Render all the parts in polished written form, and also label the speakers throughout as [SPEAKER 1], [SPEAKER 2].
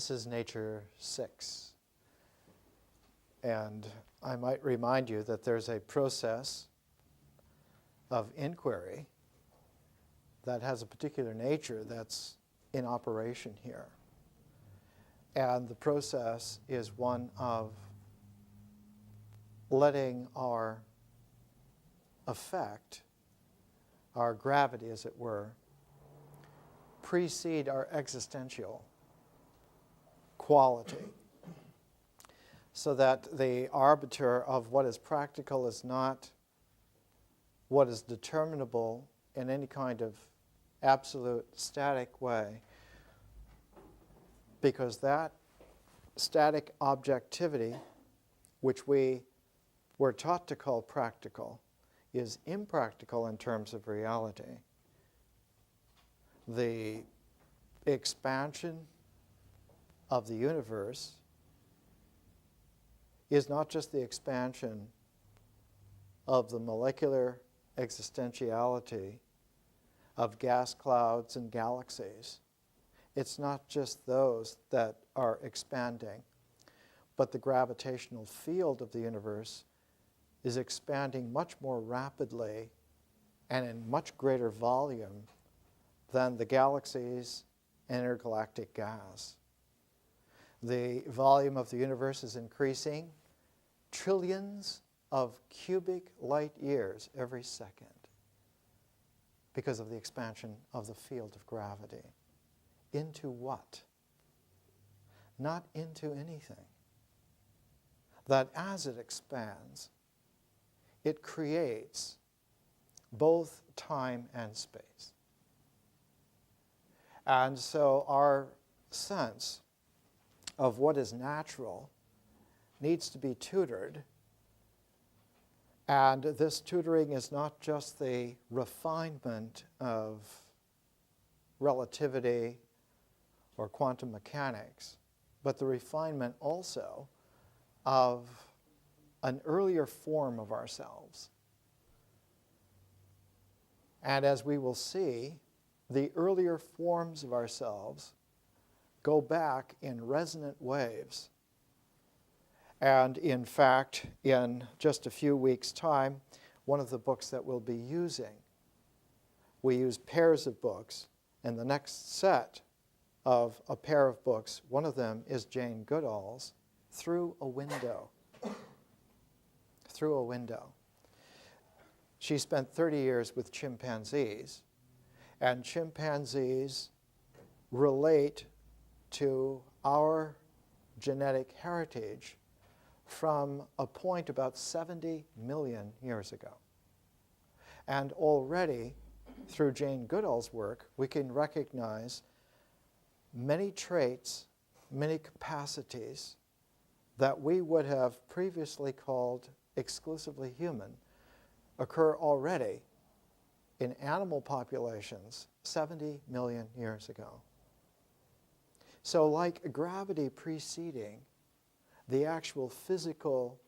[SPEAKER 1] This is Nature 6. And I might remind you that there's a process of inquiry that has a particular nature that's in operation here. And the process is one of letting our effect, our gravity as it were, precede our existential quality, so that the arbiter of what is practical is not what is determinable in any kind of absolute static way, because that static objectivity, which we were taught to call practical, is impractical in terms of reality. The expansion of the universe is not just the expansion of the molecular existentiality of gas clouds and galaxies. It's not just those that are expanding, but the gravitational field of the universe is expanding much more rapidly and in much greater volume than the galaxies and intergalactic gas. The volume of the universe is increasing trillions of cubic light years every second because of the expansion of the field of gravity. Into what? Not into anything. That as it expands, it creates both time and space. And so our sense of what is natural needs to be tutored. And this tutoring is not just the refinement of relativity or quantum mechanics, but the refinement also of an earlier form of ourselves. And as we will see, the earlier forms of ourselves go back in resonant waves. And in fact, in just a few weeks' time, one of the books that we'll be using, we use pairs of books, and the next set of a pair of books, one of them is Jane Goodall's Through a Window. Through a Window. She spent 30 years with chimpanzees, and chimpanzees relate to our genetic heritage from a point about 70 million years ago. And already, through Jane Goodall's work, we can recognize many traits, many capacities that we would have previously called exclusively human occur already in animal populations 70 million years ago. So like gravity preceding the actual physical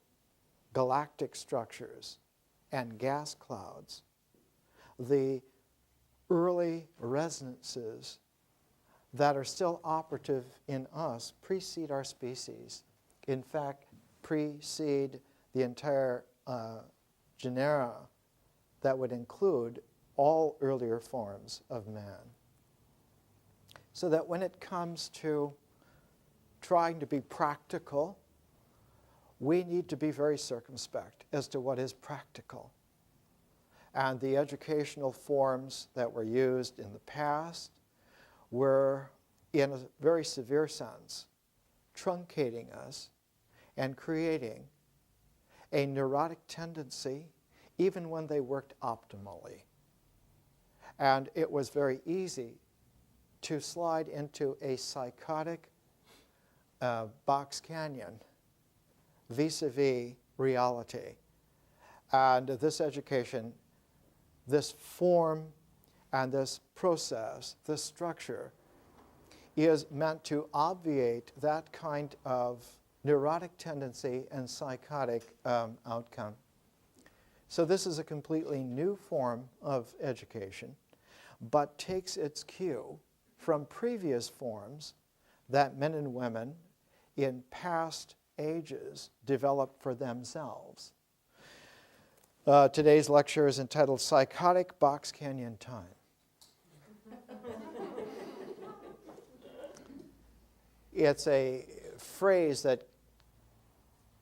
[SPEAKER 1] galactic structures and gas clouds, the early resonances that are still operative in us precede our species. In fact, precede the entire genera that would include all earlier forms of man. So that when it comes to trying to be practical, we need to be very circumspect as to what is practical. And the educational forms that were used in the past were, in a very severe sense, truncating us and creating a neurotic tendency even when they worked optimally. And it was very easy to slide into a psychotic box canyon vis-a-vis reality. And this education, this form and this process, this structure, is meant to obviate that kind of neurotic tendency and psychotic outcome. So this is a completely new form of education, but takes its cue from previous forms that men and women in past ages developed for themselves. Today's lecture is entitled Psychotic Box Canyon Time. It's a phrase that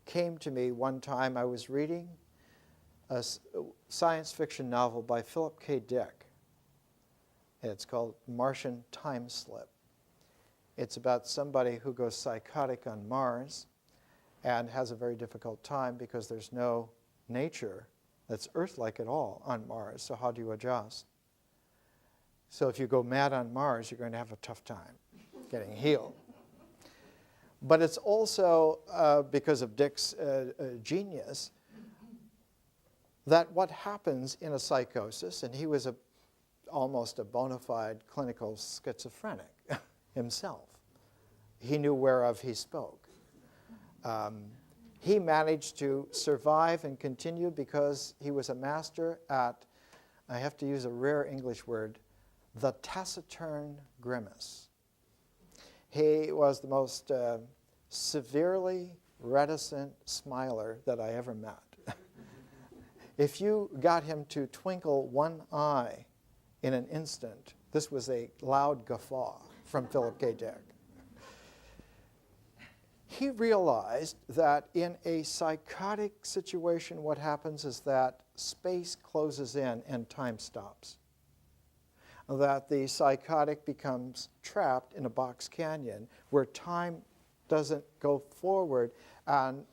[SPEAKER 1] came to me one time. I was reading a science fiction novel by Philip K. Dick. It's called Martian Time Slip. It's about somebody who goes psychotic on Mars and has a very difficult time because there's no nature that's Earth-like at all on Mars. So how do you adjust? So if you go mad on Mars, you're going to have a tough time getting healed. But it's also, because of Dick's genius, that what happens in a psychosis, and he was almost a bona fide clinical schizophrenic himself. He knew whereof he spoke. He managed to survive and continue because he was a master at, I have to use a rare English word, the taciturn grimace. He was the most severely reticent smiler that I ever met. If you got him to twinkle one eye in an instant, this was a loud guffaw from Philip K. Dick. He realized that in a psychotic situation, what happens is that space closes in and time stops. That the psychotic becomes trapped in a box canyon where time doesn't go forward and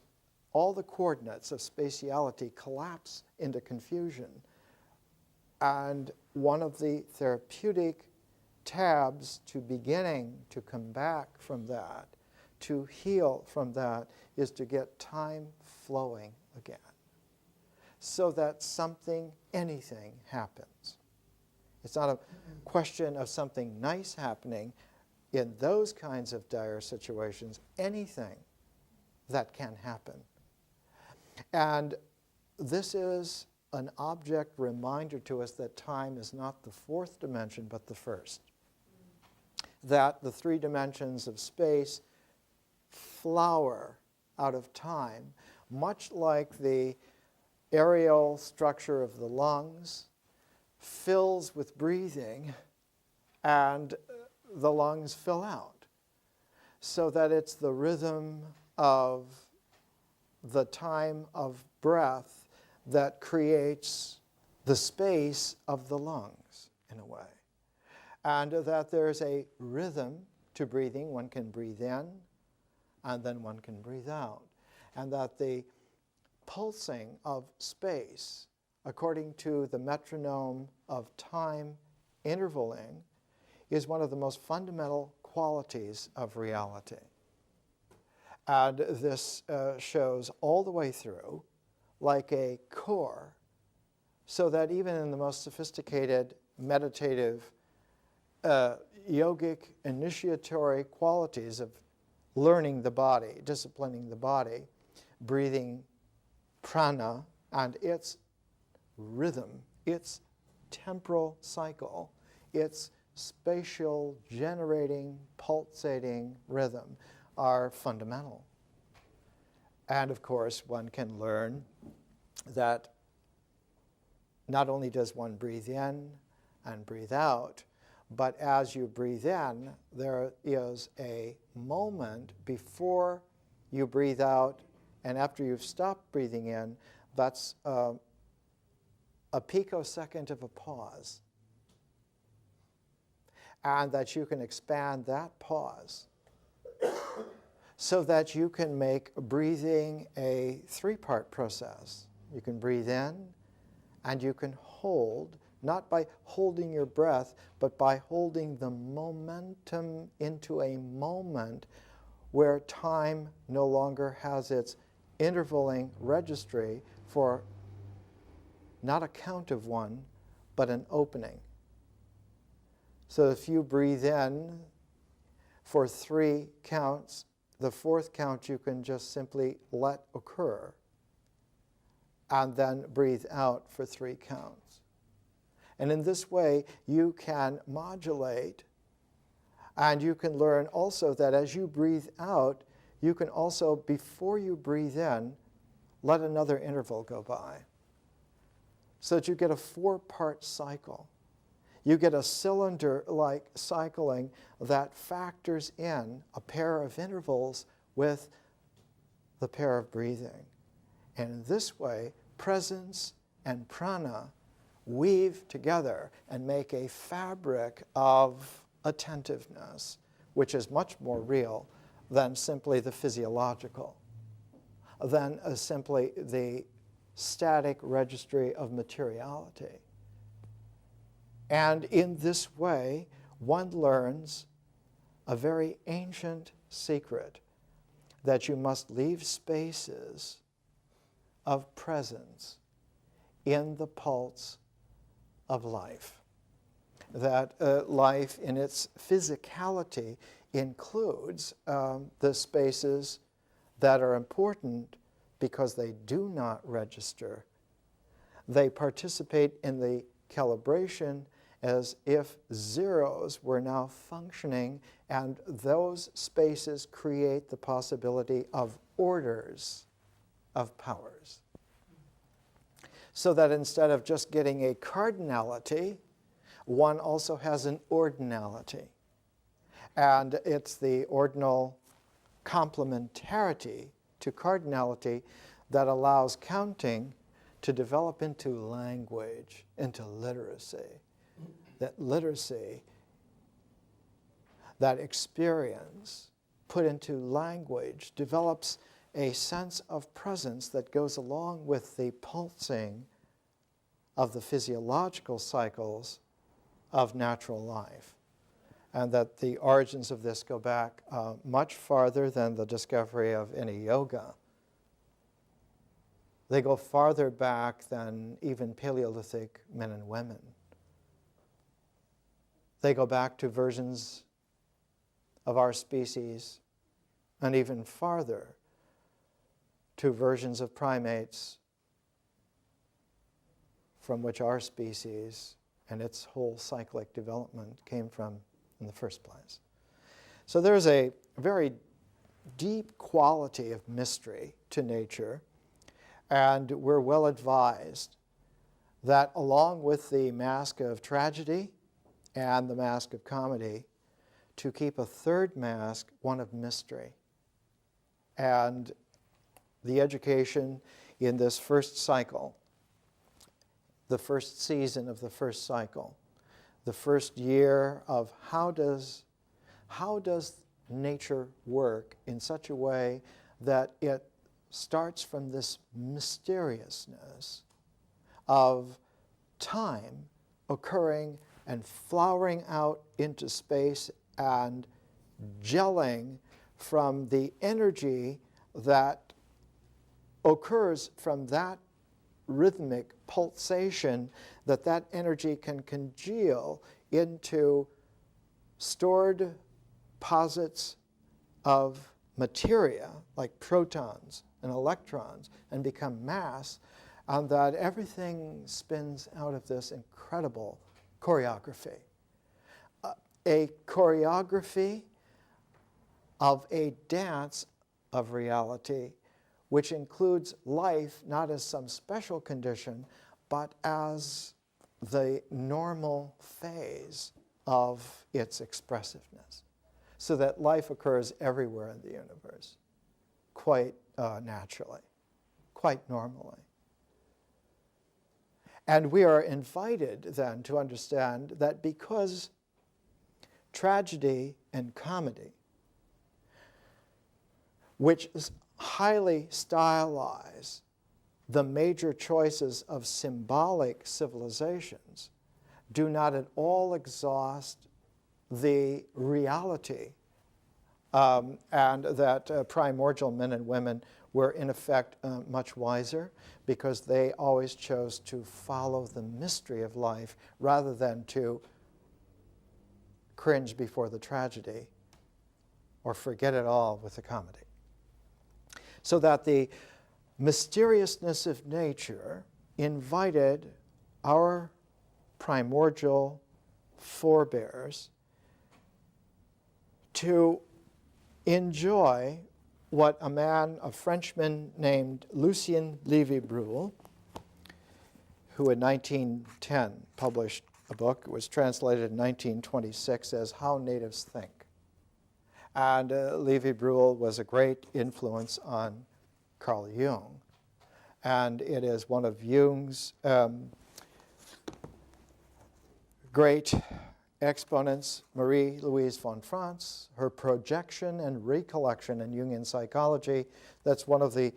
[SPEAKER 1] all the coordinates of spatiality collapse into confusion. And one of the therapeutic tabs to beginning to come back from that, to heal from that, is to get time flowing again so that something, anything happens. It's not a question of something nice happening. In those kinds of dire situations, anything that can happen. And this is an object reminder to us that time is not the fourth dimension, but the first. That the three dimensions of space flower out of time, much like the aerial structure of the lungs fills with breathing and the lungs fill out, so that it's the rhythm of the time of breath that creates the space of the lungs, in a way. And that there's a rhythm to breathing. One can breathe in, and then one can breathe out. And that the pulsing of space, according to the metronome of time intervaling, is one of the most fundamental qualities of reality. And this shows all the way through like a core, so that even in the most sophisticated meditative yogic initiatory qualities of learning the body, disciplining the body, breathing prana and its rhythm, its temporal cycle, its spatial generating, pulsating rhythm are fundamental. And of course, one can learn that not only does one breathe in and breathe out, but as you breathe in, there is a moment before you breathe out, and after you've stopped breathing in, that's a picosecond of a pause. And that you can expand that pause so that you can make breathing a three-part process. You can breathe in, and you can hold, not by holding your breath, but by holding the momentum into a moment where time no longer has its intervaling registry for not a count of one, but an opening. So if you breathe in for 3 counts, the 4th count you can just simply let occur, and then breathe out for 3 counts. And in this way, you can modulate And you can learn also that as you breathe out, you can also, before you breathe in, let another interval go by. So that you get a 4-part cycle. You get a cylinder-like cycling that factors in a pair of intervals with the pair of breathing. And in this way, presence and prana weave together and make a fabric of attentiveness, which is much more real than simply the physiological, than simply the static registry of materiality. And in this way, one learns a very ancient secret that you must leave spaces of presence in the pulse of life. That life in its physicality includes the spaces that are important because they do not register. They participate in the calibration as if zeros were now functioning, and those spaces create the possibility of orders of powers. So that instead of just getting a cardinality, one also has an ordinality. And it's the ordinal complementarity to cardinality that allows counting to develop into language, into literacy. That literacy, that experience put into language develops a sense of presence that goes along with the pulsing of the physiological cycles of natural life. And that the origins of this go back much farther than the discovery of any yoga. They go farther back than even Paleolithic men and women. They go back to versions of our species, and even farther to versions of primates from which our species and its whole cyclic development came from in the first place. So there's a very deep quality of mystery to nature, and we're well advised that along with the mask of tragedy and the mask of comedy, to keep a third mask, one of mystery. And the education in this first cycle, the first season of the first cycle, the first year of how does nature work in such a way that it starts from this mysteriousness of time occurring and flowering out into space and gelling from the energy that occurs from that rhythmic pulsation, that energy can congeal into stored posits of materia, like protons and electrons, and become mass, and that everything spins out of this incredible choreography. A choreography of a dance of reality, which includes life not as some special condition, but as the normal phase of its expressiveness. So that life occurs everywhere in the universe, quite naturally, quite normally. And we are invited then to understand that because tragedy and comedy, which highly stylize the major choices of symbolic civilizations, do not at all exhaust the reality, and that primordial men and women were in effect much wiser because they always chose to follow the mystery of life rather than to cringe before the tragedy or forget it all with the comedy. So that the mysteriousness of nature invited our primordial forebears to enjoy what a Frenchman named Lucien Lévy-Bruhl, who in 1910 published a book. It was translated in 1926 as How Natives Think. And Lévy-Bruhl was a great influence on Carl Jung. And it is one of Jung's great exponents, Marie-Louise von Franz, her projection and recollection in Jungian psychology. That's one of the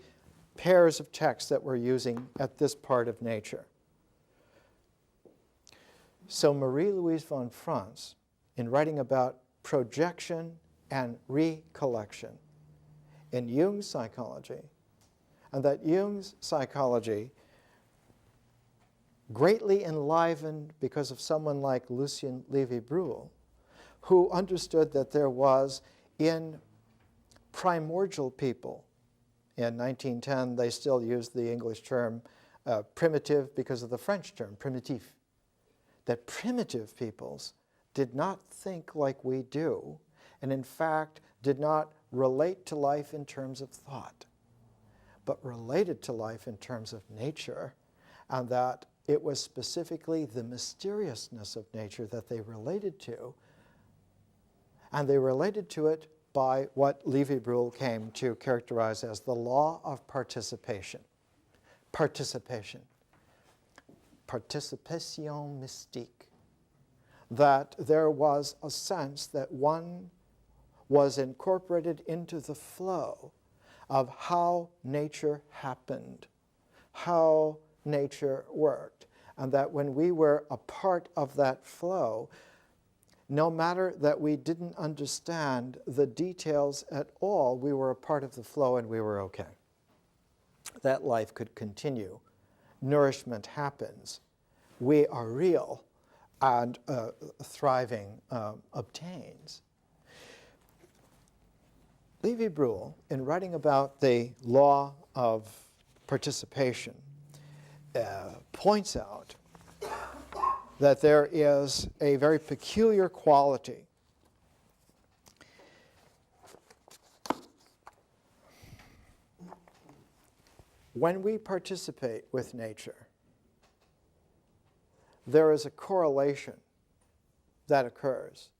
[SPEAKER 1] pairs of texts that we're using at this part of nature. So Marie-Louise von Franz, in writing about projection and recollection in Jung's psychology, and that Jung's psychology greatly enlivened because of someone like Lucien Lévy-Bruhl, who understood that there was in primordial people, in 1910 they still used the English term primitive because of the French term, primitif, that primitive peoples did not think like we do, and in fact did not relate to life in terms of thought, but related to life in terms of nature, and that it was specifically the mysteriousness of nature that they related to, and they related to it by what Lévy-Bruhl came to characterize as the law of participation. Participation. Participation mystique. That there was a sense that one was incorporated into the flow of how nature happened, how nature worked, and that when we were a part of that flow, no matter that we didn't understand the details at all, we were a part of the flow and we were okay. That life could continue. Nourishment happens. We are real, and thriving obtains. Lévy-Bruhl, in writing about the law of participation, points out that there is a very peculiar quality when we participate with nature. There is a correlation that occurs,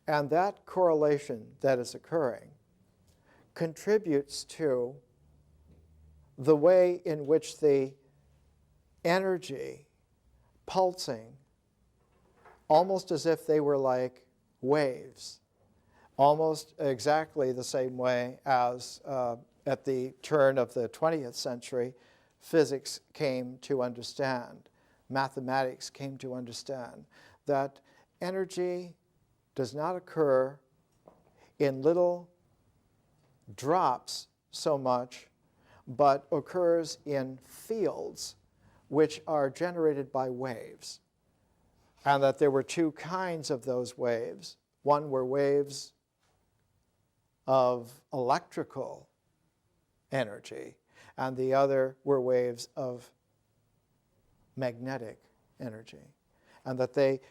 [SPEAKER 1] and that correlation that is occurring contributes to the way in which the energy pulsing, almost as if they were like waves, almost exactly the same way as at the turn of the 20th century, physics came to understand, mathematics came to understand, that energy does not occur in little drops so much, but occurs in fields which are generated by waves. And that there were two kinds of those waves. One were waves of electrical energy, and the other were waves of magnetic energy. And that they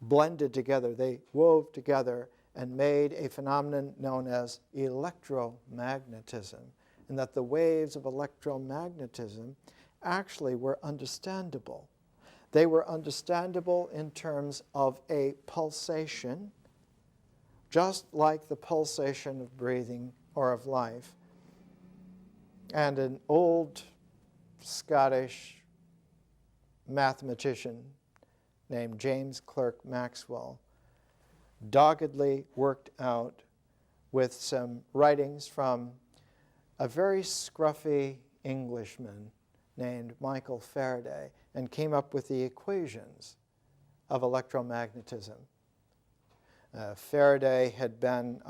[SPEAKER 1] blended together, they wove together and made a phenomenon known as electromagnetism. And that the waves of electromagnetism actually were understandable. They were understandable in terms of a pulsation, just like the pulsation of breathing or of life. And an old Scottish mathematician named James Clerk Maxwell doggedly worked out with some writings from a very scruffy Englishman named Michael Faraday, and came up with the equations of electromagnetism. Faraday had been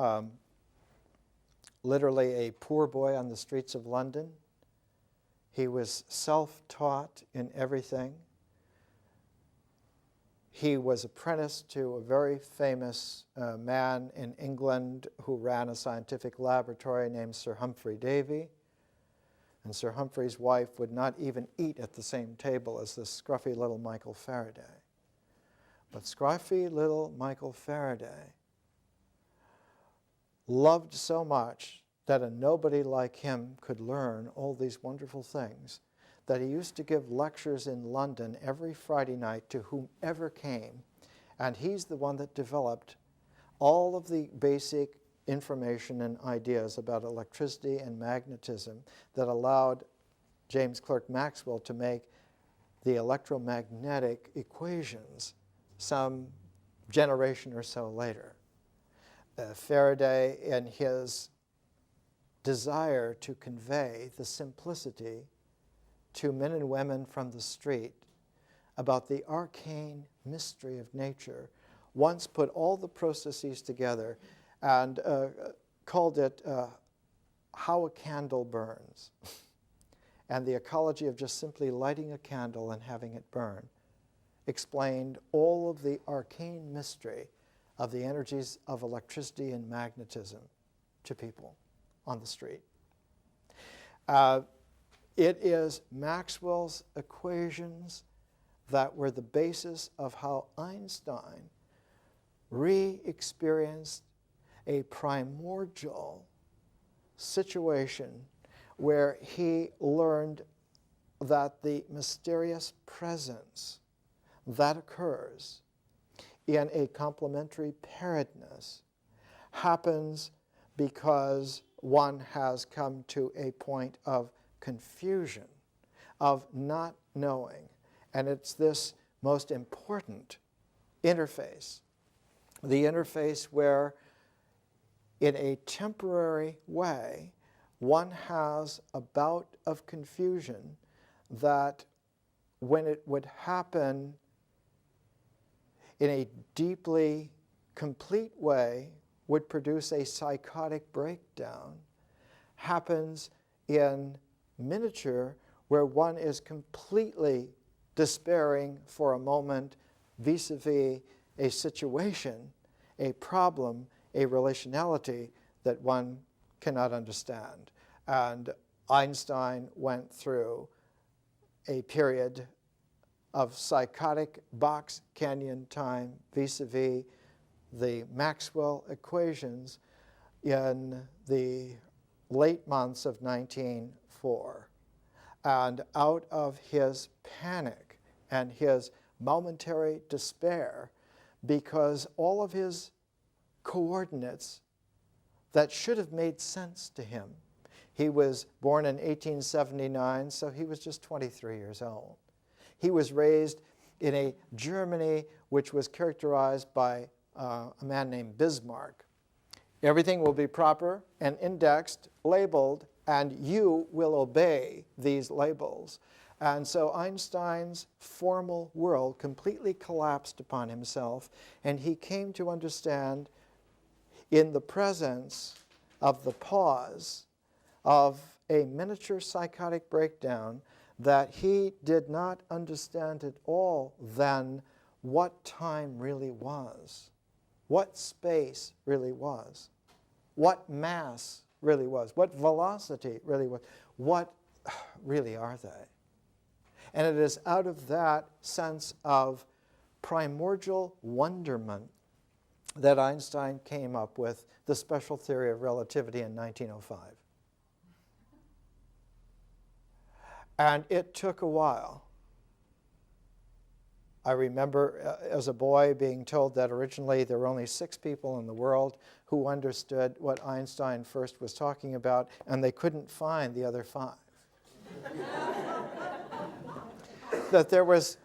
[SPEAKER 1] literally a poor boy on the streets of London. He was self-taught in everything. He was apprenticed to a very famous man in England who ran a scientific laboratory named Sir Humphrey Davy. And Sir Humphrey's wife would not even eat at the same table as this scruffy little Michael Faraday. But scruffy little Michael Faraday loved so much that a nobody like him could learn all these wonderful things, that he used to give lectures in London every Friday night to whomever came. And he's the one that developed all of the basic information and ideas about electricity and magnetism that allowed James Clerk Maxwell to make the electromagnetic equations some generation or so later. Faraday, in his desire to convey the simplicity to men and women from the street about the arcane mystery of nature, once put all the processes together and called it How a Candle Burns, and the ecology of just simply lighting a candle and having it burn, explained all of the arcane mystery of the energies of electricity and magnetism to people on the street. It is Maxwell's equations that were the basis of how Einstein re-experienced a primordial situation where he learned that the mysterious presence that occurs in a complementary pairedness happens because one has come to a point of confusion, of not knowing. And it's this most important interface, the interface where in a temporary way one has a bout of confusion that when it would happen in a deeply complete way would produce a psychotic breakdown, happens in miniature where one is completely despairing for a moment vis-a-vis a situation, a problem, a relationality that one cannot understand. And Einstein went through a period of psychotic box canyon time vis-a-vis the Maxwell equations in the late months of 1904. And out of his panic and his momentary despair, because all of his coordinates that should have made sense to him, he was born in 1879, so he was just 23 years old. He was raised in a Germany which was characterized by a man named Bismarck. Everything will be proper and indexed, labeled, and you will obey these labels. And so Einstein's formal world completely collapsed upon himself, and he came to understand in the presence of the pause of a miniature psychotic breakdown that he did not understand at all then what time really was, what space really was, what mass really was, what velocity really was, what really are they? And it is out of that sense of primordial wonderment that Einstein came up with the special theory of relativity in 1905. And it took a while. I remember as a boy being told that originally there were only 6 people in the world who understood what Einstein first was talking about, and they couldn't find the other 5. That there was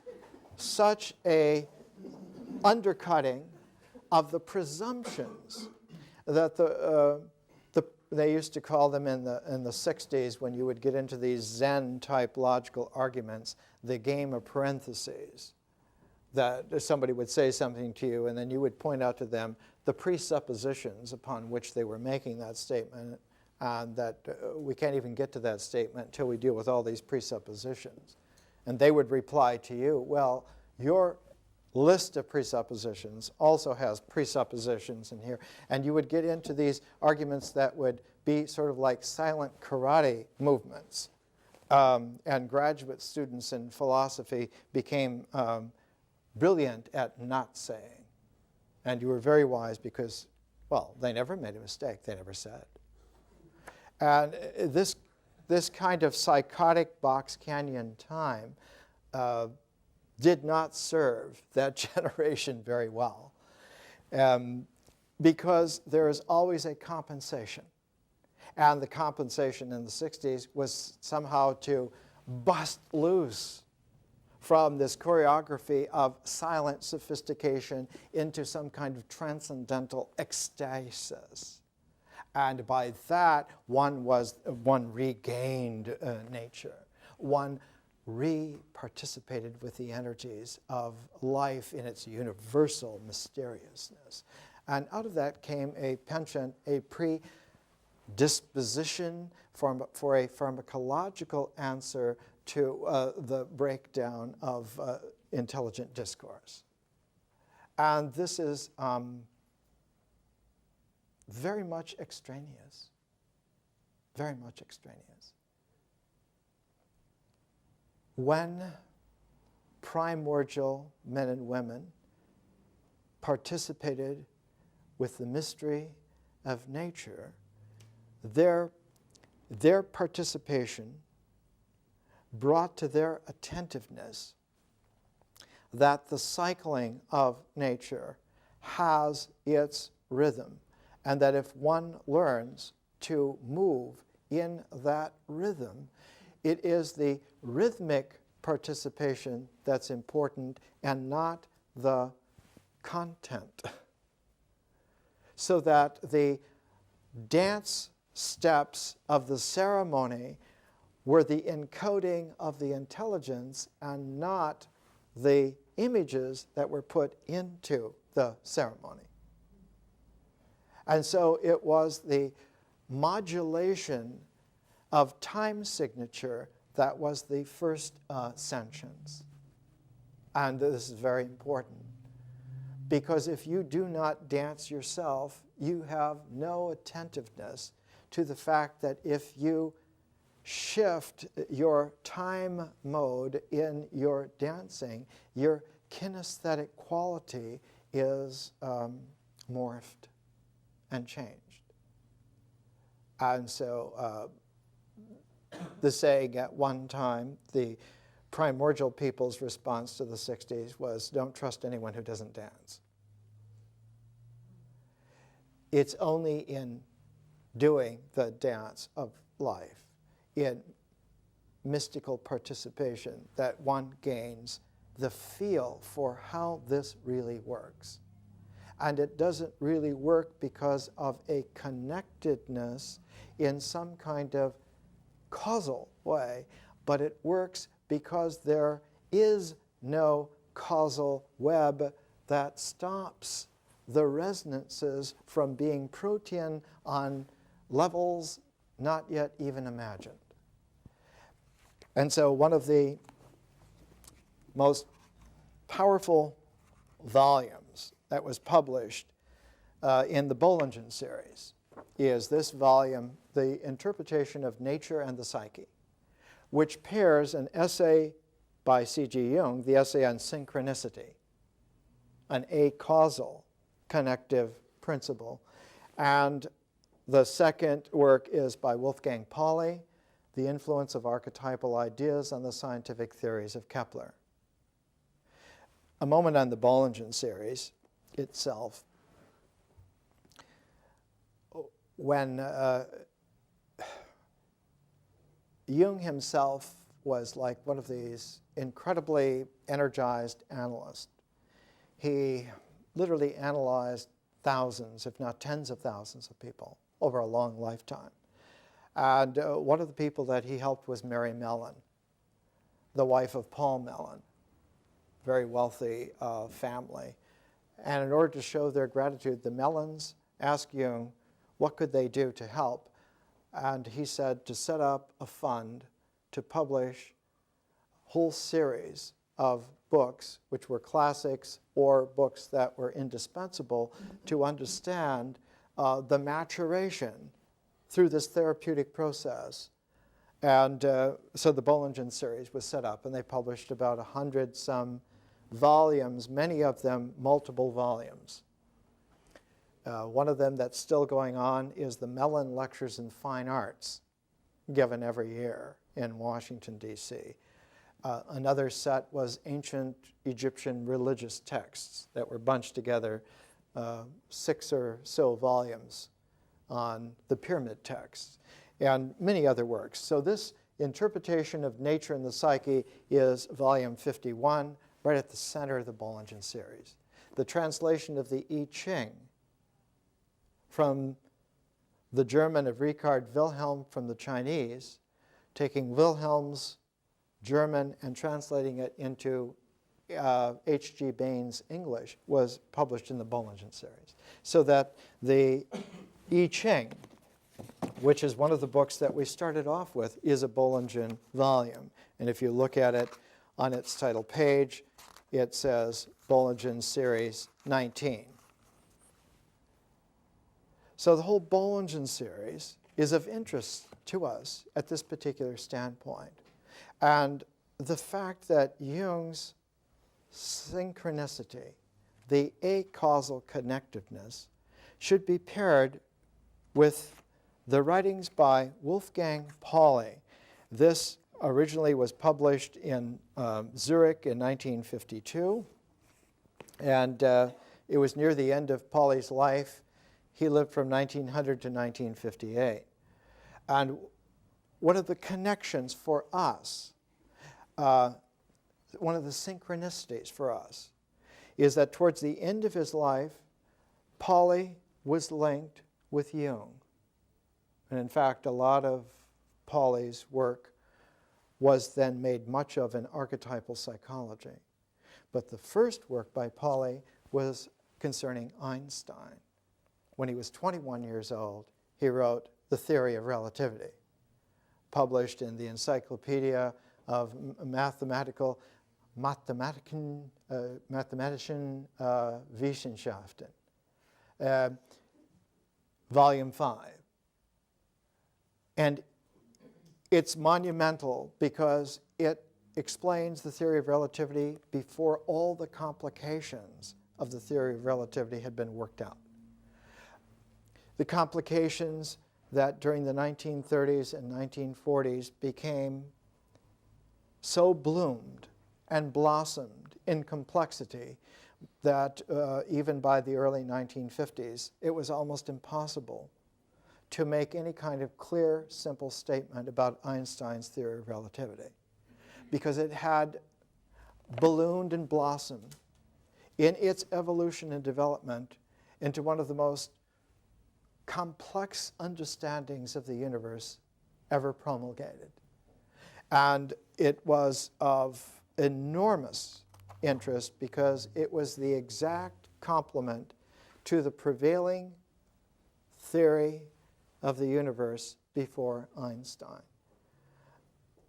[SPEAKER 1] such a undercutting of the presumptions that they used to call them in the 60s, when you would get into these Zen-type logical arguments, the game of parentheses. That somebody would say something to you, and then you would point out to them the presuppositions upon which they were making that statement, and that we can't even get to that statement until we deal with all these presuppositions. And they would reply to you, well, your list of presuppositions also has presuppositions in here. And you would get into these arguments that would be sort of like silent karate movements. And graduate students in philosophy became brilliant at not saying. And you were very wise because Well, they never made a mistake. They never said. And this kind of psychotic Box Canyon time did not serve that generation very well, because there is always a compensation. And the compensation in the 60s was somehow to bust loose from this choreography of silent sophistication into some kind of transcendental ecstasis. And by that, one regained nature. One re-participated with the energies of life in its universal mysteriousness. And out of that came a penchant, a predisposition for a pharmacological answer to the breakdown of intelligent discourse. And this is very much extraneous, very much extraneous. When primordial men and women participated with the mystery of nature, their participation brought to their attentiveness that the cycling of nature has its rhythm, and that if one learns to move in that rhythm, it is the rhythmic participation that's important and not the content. So that the dance steps of the ceremony were the encoding of the intelligence and not the images that were put into the ceremony. And so it was the modulation of time signature that was the first sentience. And this is very important, because if you do not dance yourself, you have no attentiveness to the fact that if you shift your time mode in your dancing, your kinesthetic quality is morphed and changed. And so the saying at one time, the primordial people's response to the 60s was, don't trust anyone who doesn't dance. It's only in doing the dance of life, in mystical participation, that one gains the feel for how this really works. And it doesn't really work because of a connectedness in some kind of causal way, but it works because there is no causal web that stops the resonances from being protean on levels not yet even imagined. And so one of the most powerful volumes that was published in the Bollingen series is this volume, The Interpretation of Nature and the Psyche, which pairs an essay by C.G. Jung, the essay on synchronicity, an acausal connective principle, and the second work is by Wolfgang Pauli, The Influence of Archetypal Ideas on the Scientific Theories of Kepler. A moment on the Bollingen series itself. When Jung himself was like one of these incredibly energized analysts. He literally analyzed thousands, if not tens of thousands of people over a long lifetime. And one of the people that he helped was Mary Mellon, the wife of Paul Mellon, very wealthy family. And in order to show their gratitude, the Mellons asked Jung what could they do to help. And he said to set up a fund to publish a whole series of books which were classics or books that were indispensable to understand the maturation through this therapeutic process. And so the Bollingen series was set up, and they published about 100-some volumes, many of them multiple volumes. One of them that's still going on is the Mellon Lectures in Fine Arts, given every year in Washington, D.C. Another set was ancient Egyptian religious texts that were bunched together, 6 or so volumes on the pyramid texts, and many other works. So this interpretation of nature and the psyche is volume 51, right at the center of the Bollingen series. The translation of the I Ching from the German of Richard Wilhelm from the Chinese, taking Wilhelm's German and translating it into H.G. Bain's English, was published in the Bollingen series. So that the I Ching, which is one of the books that we started off with, is a Bollingen volume. And if you look at it on its title page, it says Bollingen Series 19. So the whole Bollingen series is of interest to us at this particular standpoint. And the fact that Jung's synchronicity, the acausal connectiveness, should be paired with the writings by Wolfgang Pauli. This originally was published in Zurich in 1952, and it was near the end of Pauli's life. He lived from 1900 to 1958. And one of the connections for us, one of the synchronicities for us, is that towards the end of his life, Pauli was linked with Jung. And in fact, a lot of Pauli's work was then made much of in archetypal psychology. But the first work by Pauli was concerning Einstein. When he was 21 years old, he wrote The Theory of Relativity, published in the Encyclopedia of Mathematischen Wissenschaften, Volume 5. And it's monumental because it explains the theory of relativity before all the complications of the theory of relativity had been worked out. The complications that during the 1930s and 1940s became so bloomed and blossomed in complexity that even by the early 1950s, it was almost impossible to make any kind of clear, simple statement about Einstein's theory of relativity, because it had ballooned and blossomed in its evolution and development into one of the most complex understandings of the universe ever promulgated. And it was of enormous interest because it was the exact complement to the prevailing theory of the universe before Einstein.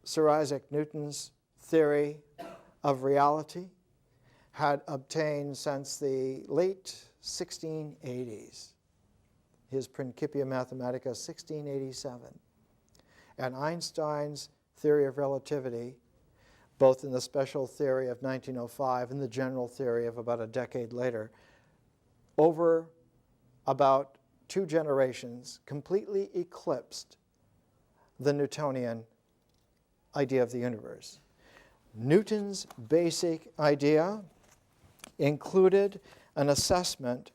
[SPEAKER 1] Sir Isaac Newton's theory of reality had obtained since the late 1680s, his Principia Mathematica, 1687. And Einstein's theory of relativity, both in the special theory of 1905 and the general theory of about a decade later, over about 2 generations, completely eclipsed the Newtonian idea of the universe. Newton's basic idea included an assessment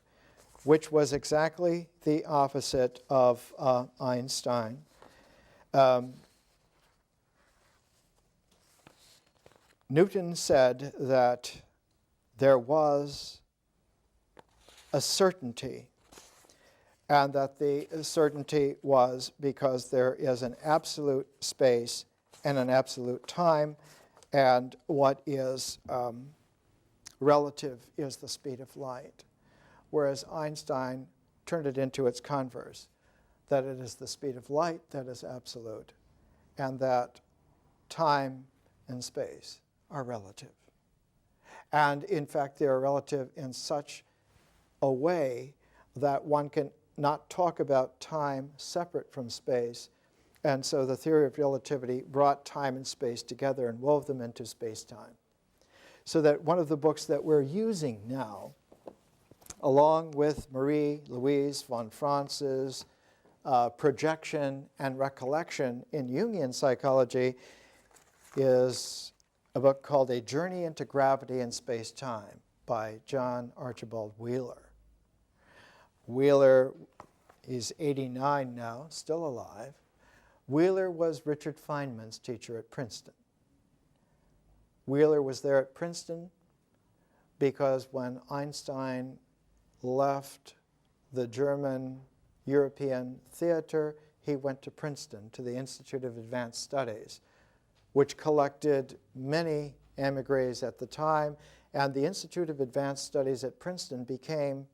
[SPEAKER 1] which was exactly the opposite of Einstein. Newton said that there was a certainty, and that the certainty was because there is an absolute space and an absolute time, and what is relative is the speed of light. Whereas Einstein turned it into its converse, that it is the speed of light that is absolute, and that time and space are relative. And in fact, they are relative in such a way that one can not talk about time separate from space. And so the theory of relativity brought time and space together and wove them into space-time. So that one of the books that we're using now along with Marie-Louise von Franz's projection and recollection in Jungian psychology, is a book called A Journey into Gravity and Space-Time by John Archibald Wheeler. Wheeler is 89 now, still alive. Wheeler was Richard Feynman's teacher at Princeton. Wheeler was there at Princeton because when Einstein left the German European theater, he went to Princeton, to the Institute of Advanced Studies, which collected many émigrés at the time, and the Institute of Advanced Studies at Princeton became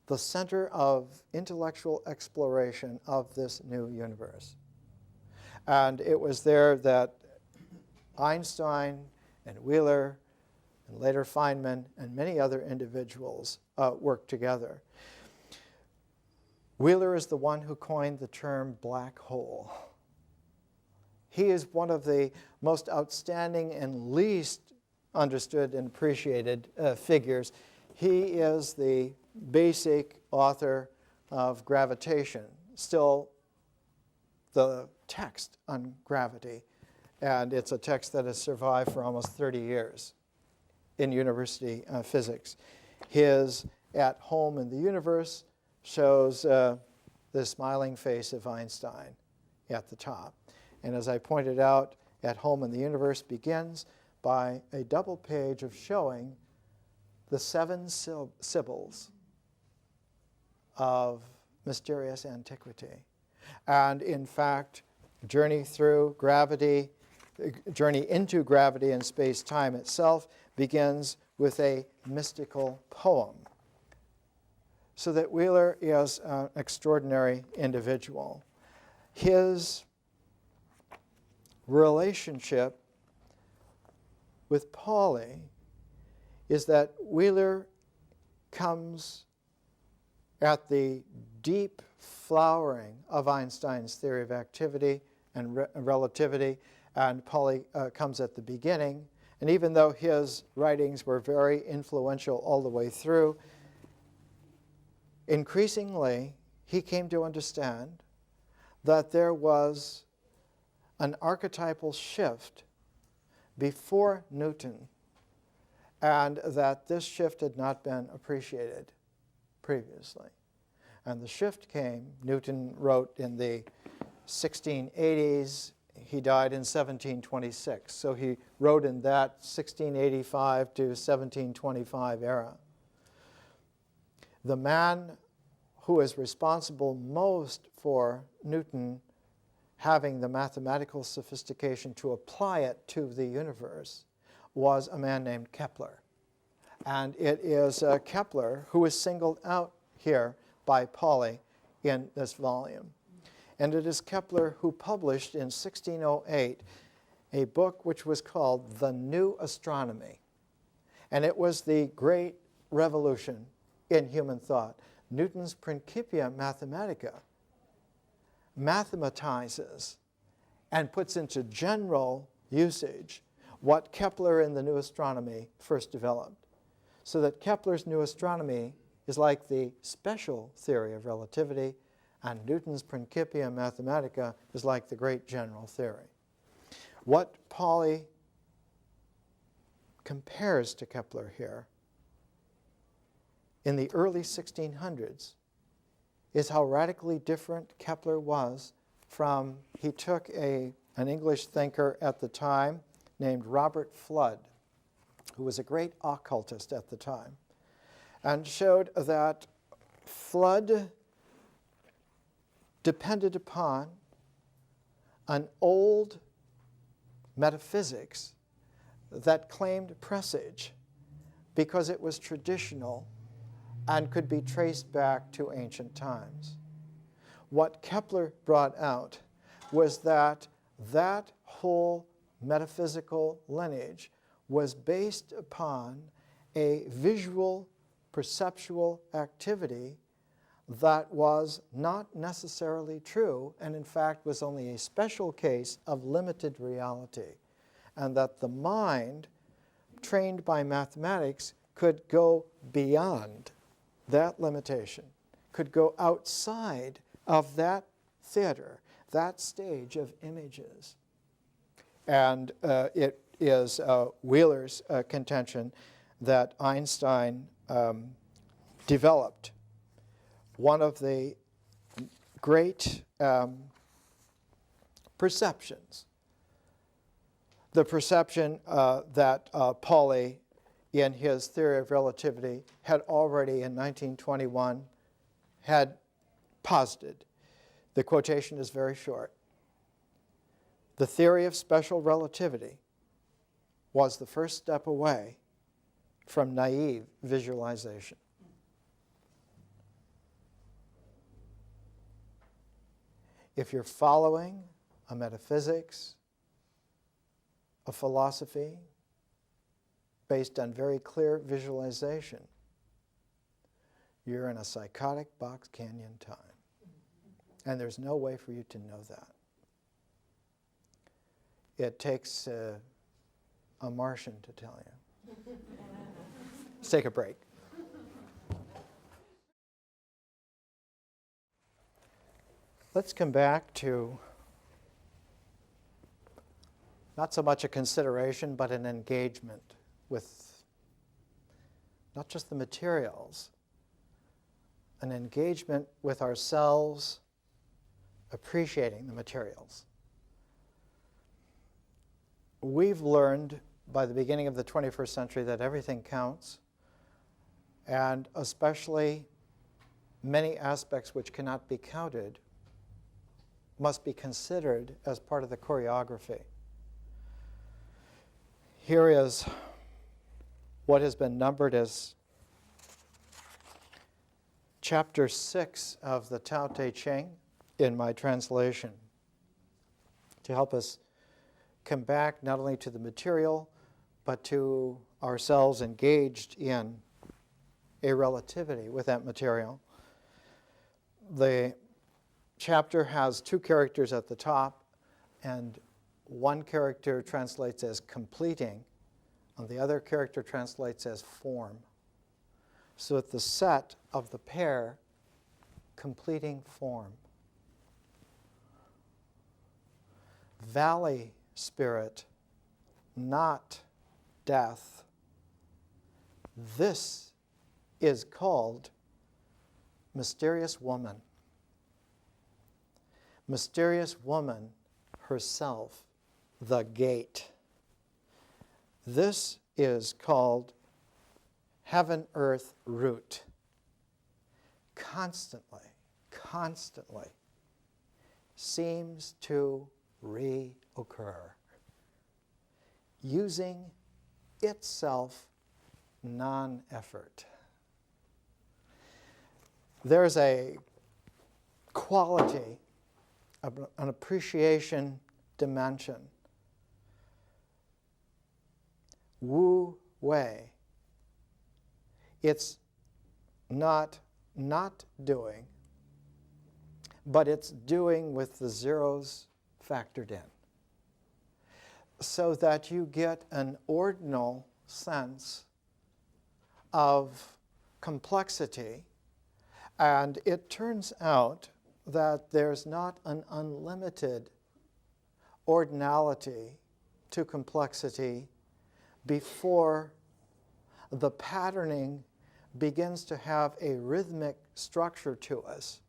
[SPEAKER 1] the center of intellectual exploration of this new universe. And it was there that Einstein and Wheeler and later Feynman and many other individuals worked together. Wheeler is the one who coined the term black hole. He is one of the most outstanding and least understood and appreciated figures. He is the basic author of Gravitation, still the text on gravity, and it's a text that has survived for almost 30 years in university physics. His At Home in the Universe shows the smiling face of Einstein at the top. And as I pointed out, At Home in the Universe begins by a double page of showing the 7 Sibyls of mysterious antiquity. And in fact, Journey into Gravity and Space-Time itself begins with a mystical poem. So that Wheeler is an extraordinary individual. His relationship with Pauli is that Wheeler comes at the deep flowering of Einstein's theory of activity and relativity, and Pauli comes at the beginning. And even though his writings were very influential all the way through, increasingly he came to understand that there was an archetypal shift before Newton, and that this shift had not been appreciated previously. And the shift came. Newton wrote in the 1680s. He died in 1726. So he wrote in that 1685 to 1725 era. The man who is responsible most for Newton having the mathematical sophistication to apply it to the universe was a man named Kepler. And it is Kepler who is singled out here by Pauli in this volume. And it is Kepler who published in 1608 a book which was called The New Astronomy. And it was the great revolution in human thought. Newton's Principia Mathematica mathematizes and puts into general usage what Kepler in the New Astronomy first developed. So that Kepler's New Astronomy is like the special theory of relativity, and Newton's Principia Mathematica is like the great general theory. What Pauli compares to Kepler here in the early 1600s is how radically different Kepler was from, he took an English thinker at the time named Robert Fludd, who was a great occultist at the time, and showed that Fludd depended upon an old metaphysics that claimed presage because it was traditional and could be traced back to ancient times. What Kepler brought out was that that whole metaphysical lineage was based upon a visual, perceptual activity that was not necessarily true, and in fact was only a special case of limited reality, and that the mind, trained by mathematics, could go beyond that limitation, could go outside of that theater, that stage of images. And it is Wheeler's contention that Einstein developed one of the great perceptions, the perception that Pauli, in his theory of relativity, had already in 1921 had posited. The quotation is very short. The theory of special relativity was the first step away from naive visualization. If you're following a metaphysics, a philosophy based on very clear visualization, you're in a psychotic box canyon time. And there's no way for you to know that. It takes a Martian to tell you. Let's take a break. Let's come back to not so much a consideration, but an engagement with not just the materials, an engagement with ourselves, appreciating the materials. We've learned by the beginning of the 21st century that everything counts, and especially many aspects which cannot be counted must be considered as part of the choreography. Here is what has been numbered as chapter 6 of the Tao Te Ching in my translation, to help us come back not only to the material, but to ourselves engaged in a relativity with that material. The chapter has two characters at the top, and one character translates as completing, and the other character translates as form. So at the set of the pair, completing form. Valley spirit, not death. This is called mysterious woman. Mysterious woman herself, the gate. This is called heaven-earth root. Constantly seems to reoccur, using itself non-effort. There's a quality, an appreciation dimension. Wu Wei. It's not doing, but it's doing with the zeros factored in, so that you get an ordinal sense of complexity. And it turns out that there's not an unlimited ordinality to complexity before the patterning begins to have a rhythmic structure to us,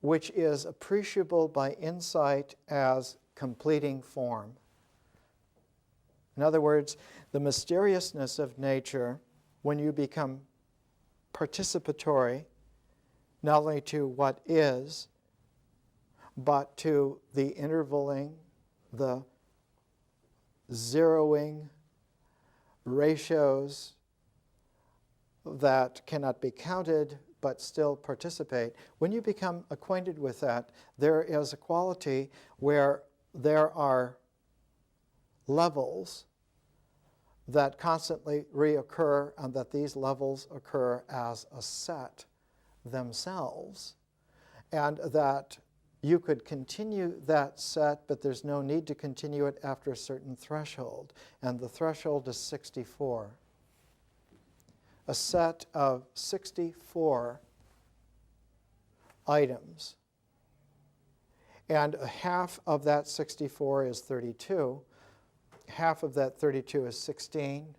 [SPEAKER 1] which is appreciable by insight as completing form. In other words, the mysteriousness of nature, when you become participatory, not only to what is, but to the intervaling, the zeroing, ratios that cannot be counted but still participate. When you become acquainted with that, there is a quality where there are levels that constantly reoccur, and that these levels occur as a set themselves, and that you could continue that set, but there's no need to continue it after a certain threshold, and the threshold is 64. a set of 64 items. And half of that 64 is 32. Half of that 32 is 16.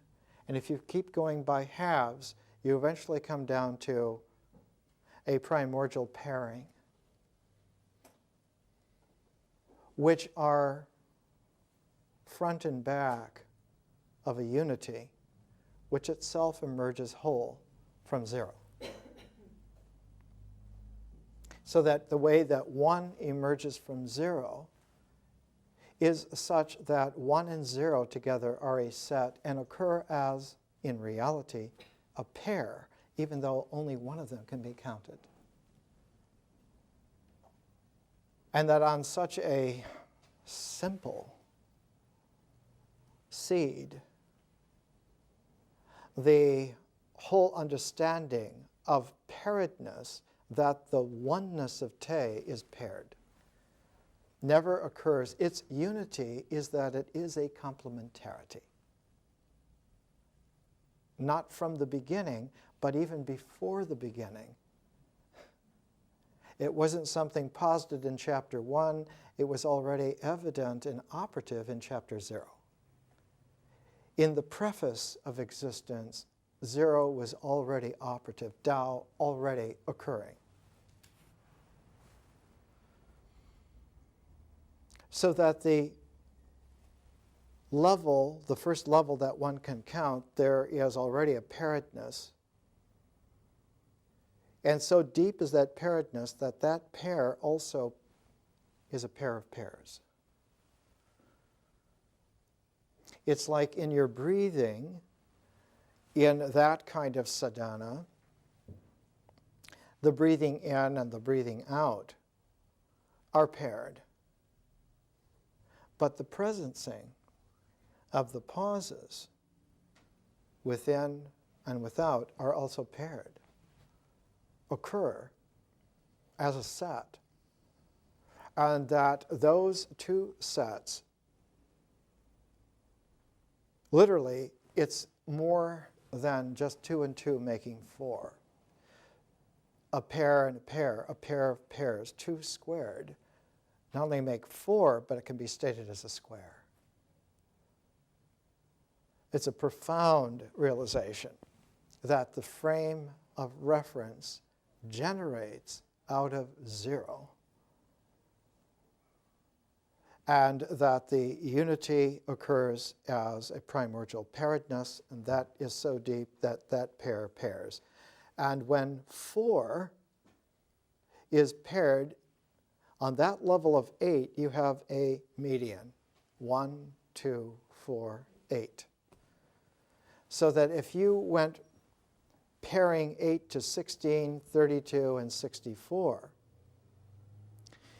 [SPEAKER 1] And if you keep going by halves, you eventually come down to a primordial pairing, which are front and back of a unity, which itself emerges whole from zero. So that the way that 1 emerges from 0 is such that 1 and 0 together are a set and occur as, in reality, a pair, even though only one of them can be counted. And that on such a simple seed, the whole understanding of pairedness, that the oneness of te is paired, never occurs. Its unity is that it is a complementarity. Not from the beginning, but even before the beginning. It wasn't something posited in chapter 1. It was already evident and operative in chapter 0. In the preface of existence, 0 was already operative, Tao already occurring. So that the level, the first level that one can count, there is already a pairedness. And so deep is that pairedness that that pair also is a pair of pairs. It's like in your breathing, in that kind of sadhana, the breathing in and the breathing out are paired. But the presencing of the pauses within and without are also paired, occur as a set. And that those two sets, literally, it's more than just 2 and 2 making 4. A pair and a pair of pairs, 2 squared, not only make 4, but it can be stated as a square. It's a profound realization that the frame of reference generates out of 0, and that the unity occurs as a primordial pairedness, and that is so deep that that pair pairs. And when 4 is paired, on that level of 8, you have a median. 1, 2, 4, 8. So that if you went pairing 8 to 16, 32, and 64,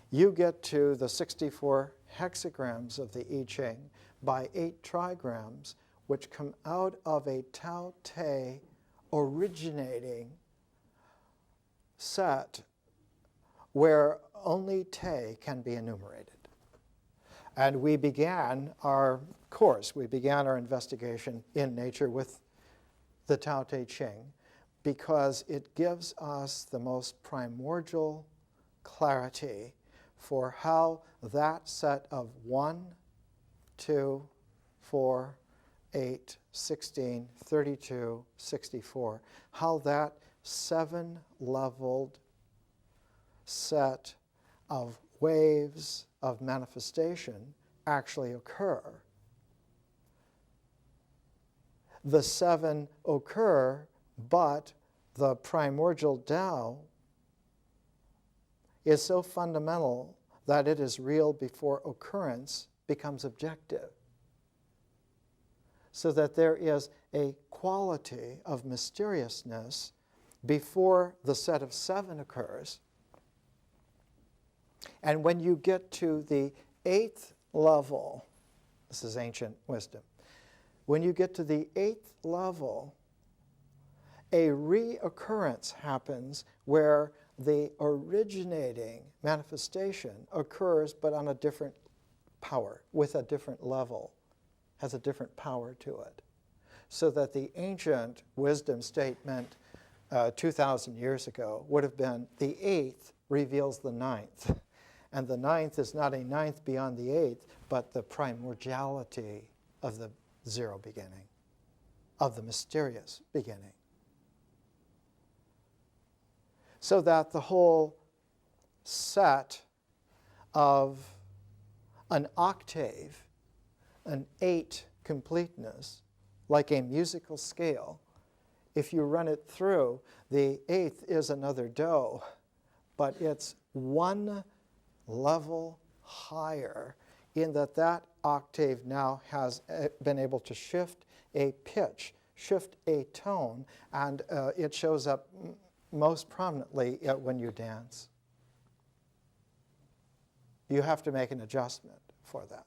[SPEAKER 1] you get to the 64 hexagrams of the I Ching by 8 trigrams, which come out of a Tao Te originating set where only Te can be enumerated. And we began our course, we began our investigation in nature with the Tao Te Ching because it gives us the most primordial clarity for how that set of 1, 2, 4, 8, 16, 32, 64, how that 7-leveled set of waves of manifestation actually occur. The 7 occur, but the primordial Tao is so fundamental that it is real before occurrence becomes objective. So that there is a quality of mysteriousness before the set of 7 occurs. And when you get to the 8th level, this is ancient wisdom, when you get to the 8th level, a reoccurrence happens where the originating manifestation occurs but on a different power, with a different level, has a different power to it. so that the ancient wisdom statement 2,000 years ago would have been the eighth reveals the ninth. And the ninth is not a ninth beyond the eighth, but the primordiality of the zero beginning, of the mysterious beginning. So that the whole set of an octave, an eight completeness, like a musical scale, if you run it through, the eighth is another do, but it's one level higher in that that octave now has been able to shift a pitch, shift a tone, and it shows up most prominently when you dance. You have to make an adjustment for that.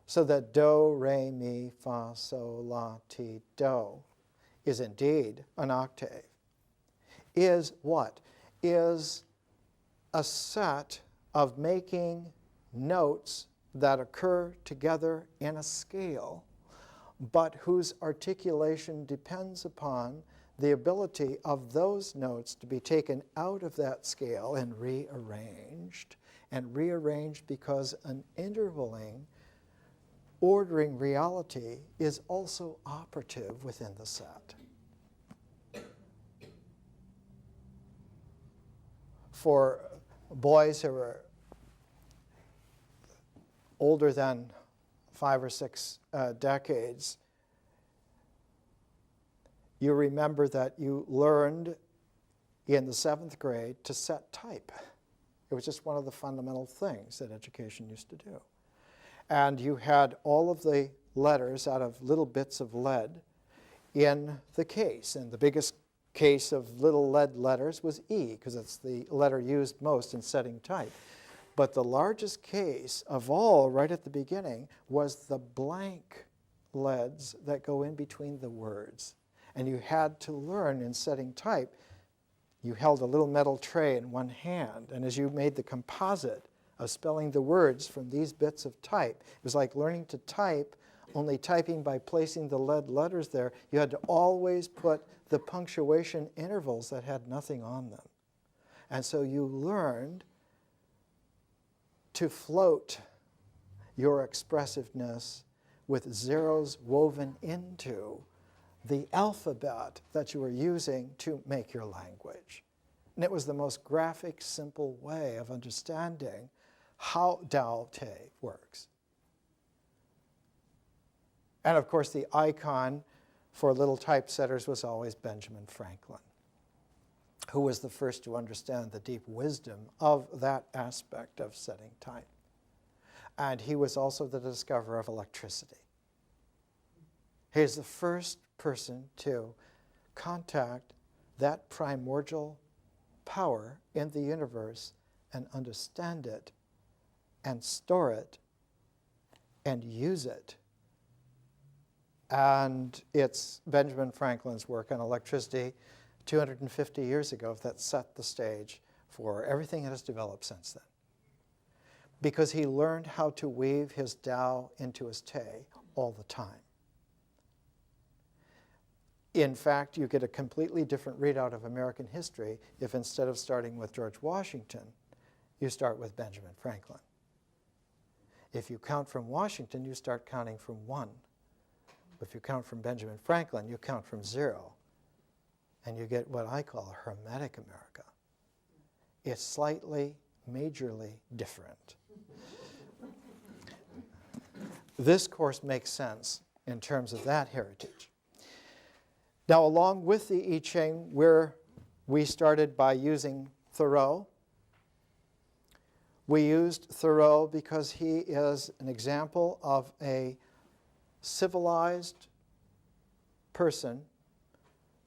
[SPEAKER 1] So that do, re, mi, fa, sol, la, ti, do is indeed an octave. Is what? Is a set of making notes that occur together in a scale, but whose articulation depends upon the ability of those notes to be taken out of that scale and rearranged because an intervaling, ordering reality is also operative within the set. For boys who are older than 5 or 6 decades, you remember that you learned in the 7th grade to set type. It was just one of the fundamental things that education used to do. And you had all of the letters out of little bits of lead in the case. And the biggest case of little lead letters was E, because it's the letter used most in setting type. But the largest case of all, right at the beginning, was the blank leads that go in between the words. And you had to learn in setting type, you held a little metal tray in one hand, and as you made the composite of spelling the words from these bits of type, it was like learning to type, only typing by placing the lead letters there. You had to always put the punctuation intervals that had nothing on them. And so you learned to float your expressiveness with zeros woven into the alphabet that you were using to make your language. And it was the most graphic, simple way of understanding how Tao Te works. And of course, the icon for little typesetters was always Benjamin Franklin, who was the first to understand the deep wisdom of that aspect of setting type. And he was also the discoverer of electricity. He is the first person to contact that primordial power in the universe and understand it and store it and use it. And it's Benjamin Franklin's work on electricity 250 years ago that set the stage for everything that has developed since then. Because he learned how to weave his Tao into his Te all the time. In fact, you get a completely different readout of American history if instead of starting with George Washington, you start with Benjamin Franklin. If you count from Washington, you start counting from 1. If you count from Benjamin Franklin, you count from 0. And you get what I call a hermetic America. It's slightly, majorly different. This course makes sense in terms of that heritage. Now, along with the I Ching, we started by using Thoreau. We used Thoreau because he is an example of a civilized person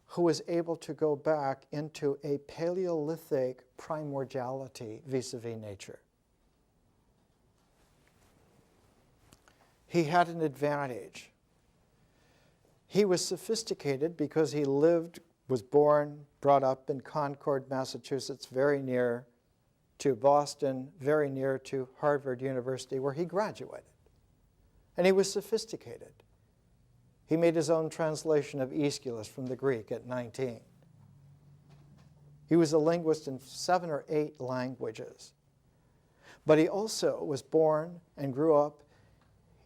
[SPEAKER 1] who was able to go back into a Paleolithic primordiality vis-a-vis nature. He had an advantage. He was sophisticated because he was born, brought up in Concord, Massachusetts, very near to Boston, very near to Harvard University, where he graduated. And he was sophisticated. He made his own translation of Aeschylus from the Greek at 19. He was a linguist in 7 or 8 languages. But he also was born and grew up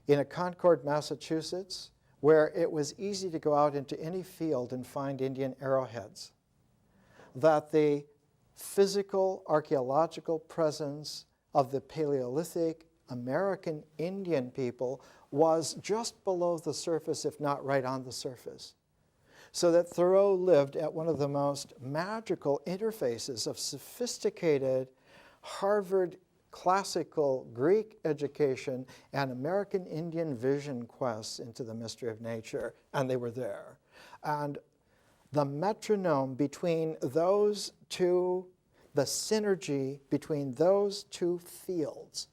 [SPEAKER 1] in a Concord, Massachusetts, where it was easy to go out into any field and find Indian arrowheads. That the physical archaeological presence of the Paleolithic American Indian people was just below the surface, if not right on the surface. So that Thoreau lived at one of the most magical interfaces of sophisticated Harvard classical Greek education and American Indian vision quests into the mystery of nature, and they were there. And the metronome between those two, the synergy between those two fields,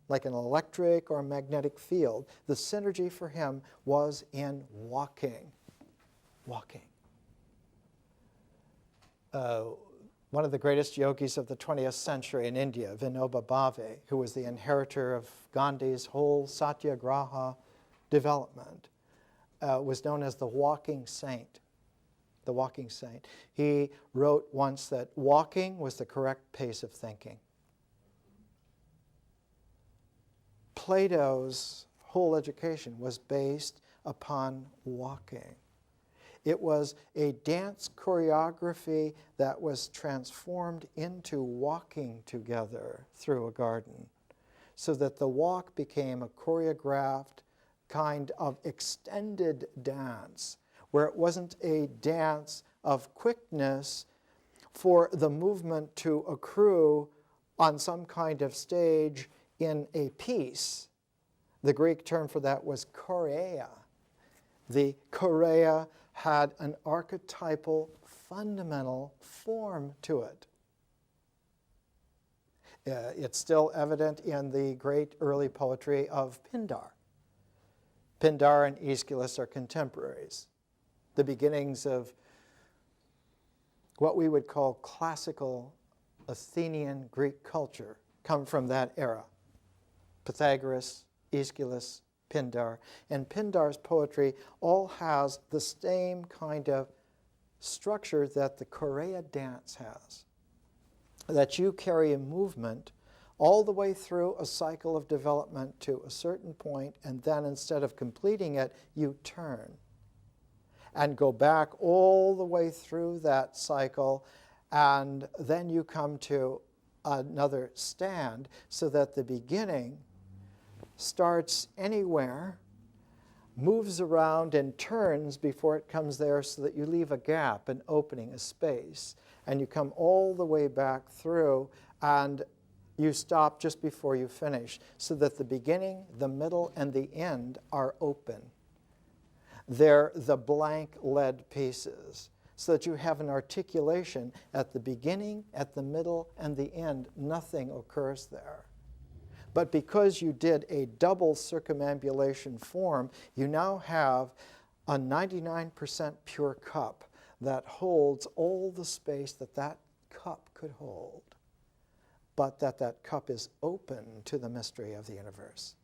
[SPEAKER 1] like an electric or magnetic field, the synergy for him was in walking. Walking. One of the greatest yogis of the 20th century in India, Vinoba Bhave, who was the inheritor of Gandhi's whole satyagraha development, was known as the walking saint. The walking saint. He wrote once that walking was the correct pace of thinking. Plato's whole education was based upon walking. It was a dance choreography that was transformed into walking together through a garden, so that the walk became a choreographed kind of extended dance, where it wasn't a dance of quickness for the movement to accrue on some kind of stage in a piece. The Greek term for that was choreia. The choreia had an archetypal, fundamental form to it. It's still evident in the great early poetry of Pindar. Pindar and Aeschylus are contemporaries. The beginnings of what we would call classical Athenian Greek culture come from that era. Pythagoras, Aeschylus, Pindar. And Pindar's poetry all has the same kind of structure that the choreia dance has. That you carry a movement all the way through a cycle of development to a certain point, and then instead of completing it, you turn and go back all the way through that cycle, and then you come to another stand, so that the beginning starts anywhere, moves around and turns before it comes there, so that you leave a gap, an opening, a space, and you come all the way back through, and you stop just before you finish, so that the beginning, the middle, and the end are open. They're the blank lead pieces, so that you have an articulation at the beginning, at the middle, and the end. Nothing occurs there. But because you did a double circumambulation form, you now have a 99% pure cup that holds all the space that that cup could hold, but that cup is open to the mystery of the universe.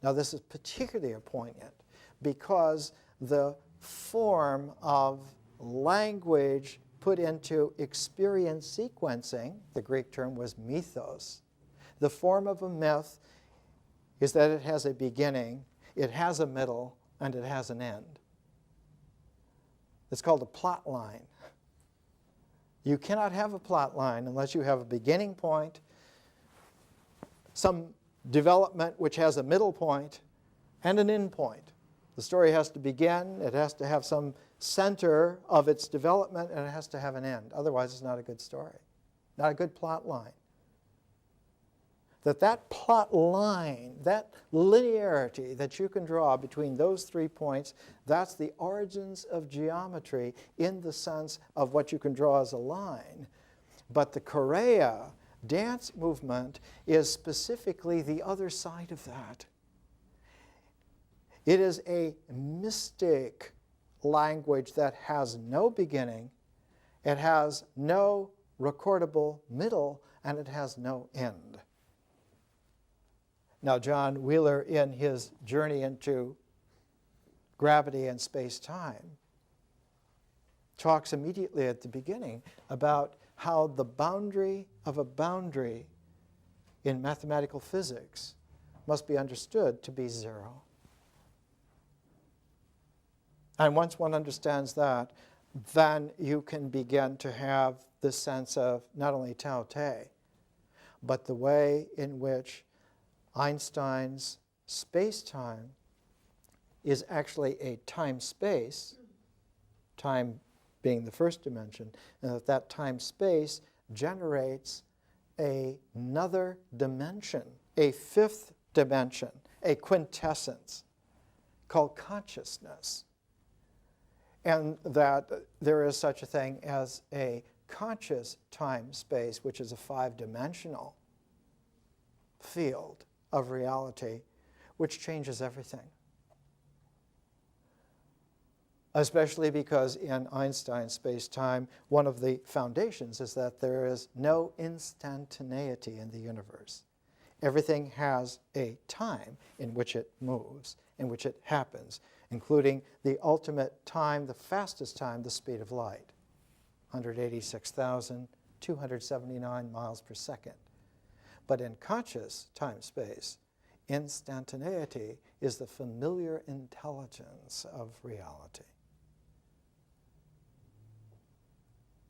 [SPEAKER 1] Now, this is particularly poignant because the form of language put into experience sequencing, the Greek term was mythos. The form of a myth is that it has a beginning, it has a middle, and it has an end. It's called a plot line. You cannot have a plot line unless you have a beginning point, some development which has a middle point, and an end point. The story has to begin, it has to have some center of its development, and it has to have an end. Otherwise, it's not a good story, not a good plot line. That plot line, that linearity that you can draw between those 3 points, that's the origins of geometry in the sense of what you can draw as a line. But the choreia, dance movement, is specifically the other side of that. It is a mystic language that has no beginning, it has no recordable middle, and it has no end. Now, John Wheeler, in his journey into gravity and space-time, talks immediately at the beginning about how the boundary of a boundary in mathematical physics must be understood to be zero. And once one understands that, then you can begin to have this sense of not only Tao Te, but the way in which Einstein's space-time is actually a time-space, time being the first dimension, and that time-space generates another dimension, a fifth dimension, a quintessence called consciousness. And that there is such a thing as a conscious time-space, which is a five-dimensional field of reality, which changes everything. Especially because in Einstein's space-time, one of the foundations is that there is no instantaneity in the universe. Everything has a time in which it moves, in which it happens, including the ultimate time, the fastest time, the speed of light, 186,279 miles per second. But in conscious time-space, instantaneity is the familiar intelligence of reality.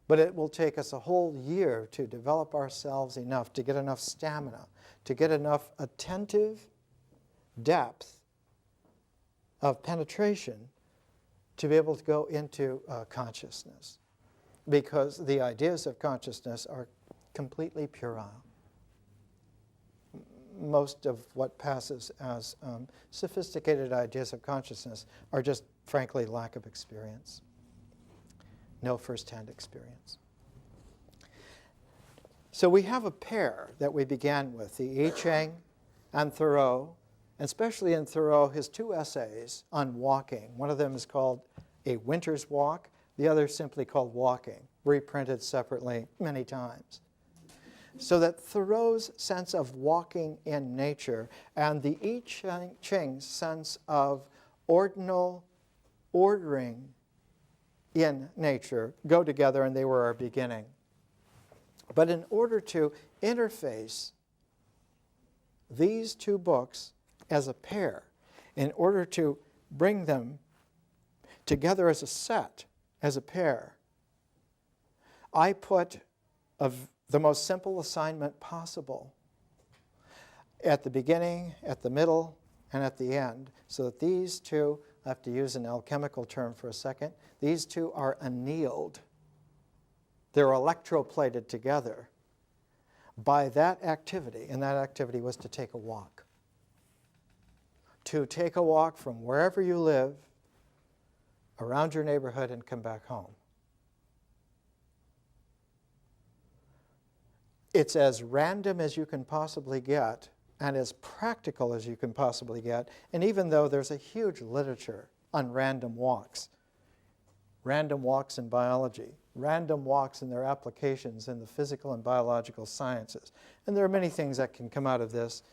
[SPEAKER 1] But it will take us a whole year to develop ourselves enough, to get enough stamina, to get enough attentive depth of penetration to be able to go into consciousness. Because the ideas of consciousness are completely puerile. Most of what passes as sophisticated ideas of consciousness are just, frankly, lack of experience. No first-hand experience. So we have a pair that we began with, the I Ching and Thoreau, and especially in Thoreau, his two essays on walking. One of them is called A Winter's Walk, the other simply called Walking, reprinted separately many times. So that Thoreau's sense of walking in nature and the I Ching's sense of ordering in nature go together, and they were our beginning. But in order to interface these two books as a pair, in order to bring them together as a set, as a pair, I put the most simple assignment possible at the beginning, at the middle, and at the end, so that these two, I have to use an alchemical term for a second, these two are annealed. They're electroplated together by that activity, and that activity was to take a walk. To take a walk from wherever you live, around your neighborhood, and come back home. It's as random as you can possibly get, and as practical as you can possibly get, and even though there's a huge literature on random walks in biology, random walks and their applications in the physical and biological sciences, and there are many things that can come out of this,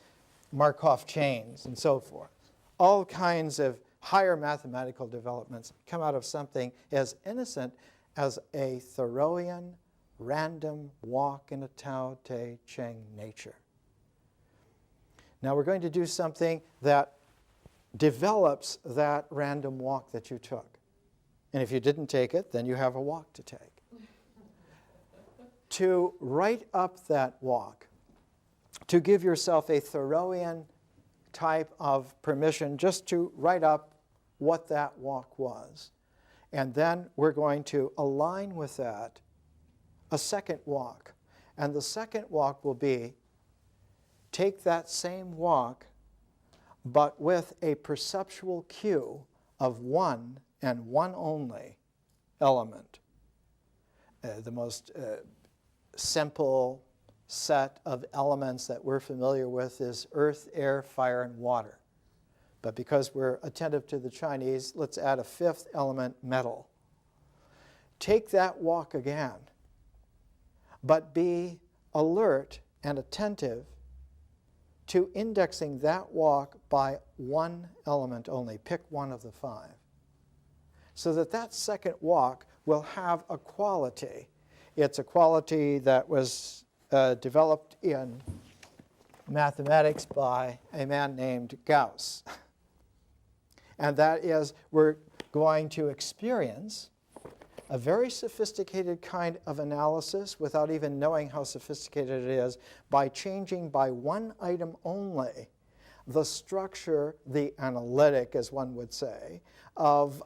[SPEAKER 1] Markov chains and so forth. All kinds of higher mathematical developments come out of something as innocent as a Thoreauian random walk in a Tao Te Ching nature. Now we're going to do something that develops that random walk that you took. And if you didn't take it, then you have a walk to take. To write up that walk, to give yourself a Thoreauian type of permission just to write up what that walk was. And then we're going to align with that a second walk. And the second walk will be take that same walk, but with a perceptual cue of one and one only element. The most simple set of elements that we're familiar with is earth, air, fire, and water. But because we're attentive to the Chinese, let's add a fifth element, metal. Take that walk again, but be alert and attentive to indexing that walk by one element only. Pick one of the five. so that that second walk will have a quality. It's a quality that was developed in mathematics by a man named Gauss. And that is, we're going to experience a very sophisticated kind of analysis without even knowing how sophisticated it is by changing by one item only the structure, the analytic, as one would say, of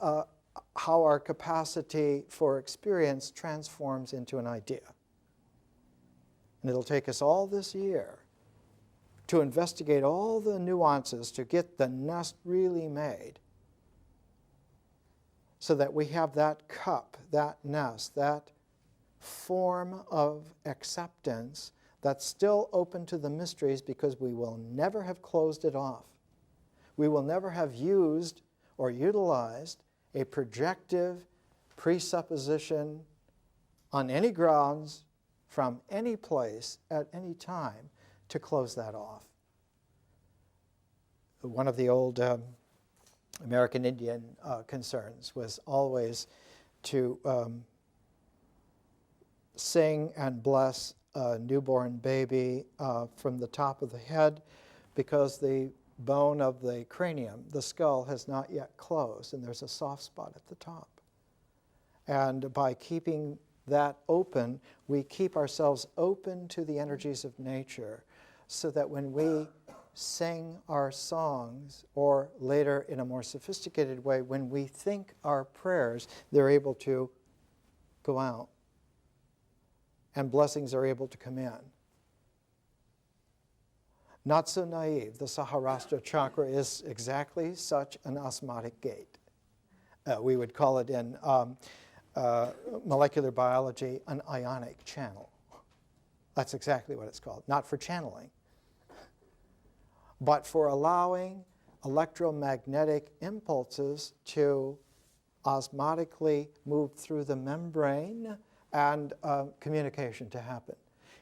[SPEAKER 1] how our capacity for experience transforms into an idea. And it'll take us all this year to investigate all the nuances to get the nest really made, so that we have that cup, that nest, that form of acceptance that's still open to the mysteries, because we will never have closed it off. We will never have used or utilized a projective presupposition on any grounds from any place at any time to close that off. One of the old American Indian concerns was always to sing and bless a newborn baby from the top of the head, because the bone of the cranium, the skull, has not yet closed, and there's a soft spot at the top. And by keeping that open, we keep ourselves open to the energies of nature, so that when we sing our songs, or later in a more sophisticated way, when we think our prayers, they're able to go out, and blessings are able to come in. Not so naive. The Saharastra chakra is exactly such an osmotic gate. We would call it in molecular biology an ionic channel. That's exactly what it's called. Not for channeling, but for allowing electromagnetic impulses to osmotically move through the membrane and communication to happen.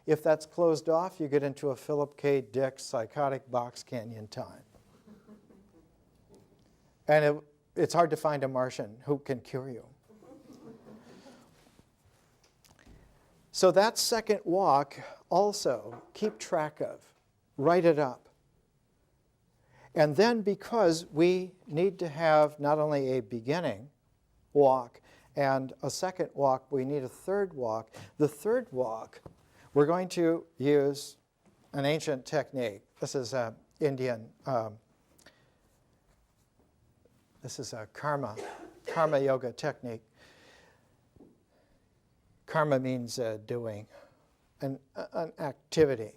[SPEAKER 1] If that's closed off, you get into a Philip K. Dick psychotic box canyon time. And it's hard to find a Martian who can cure you. So that second walk also keep track of, write it up. And then, because we need to have not only a beginning walk and a second walk, we need a third walk. The third walk, we're going to use an ancient technique. This is an Indian, this is a karma yoga technique. Karma means doing, an activity,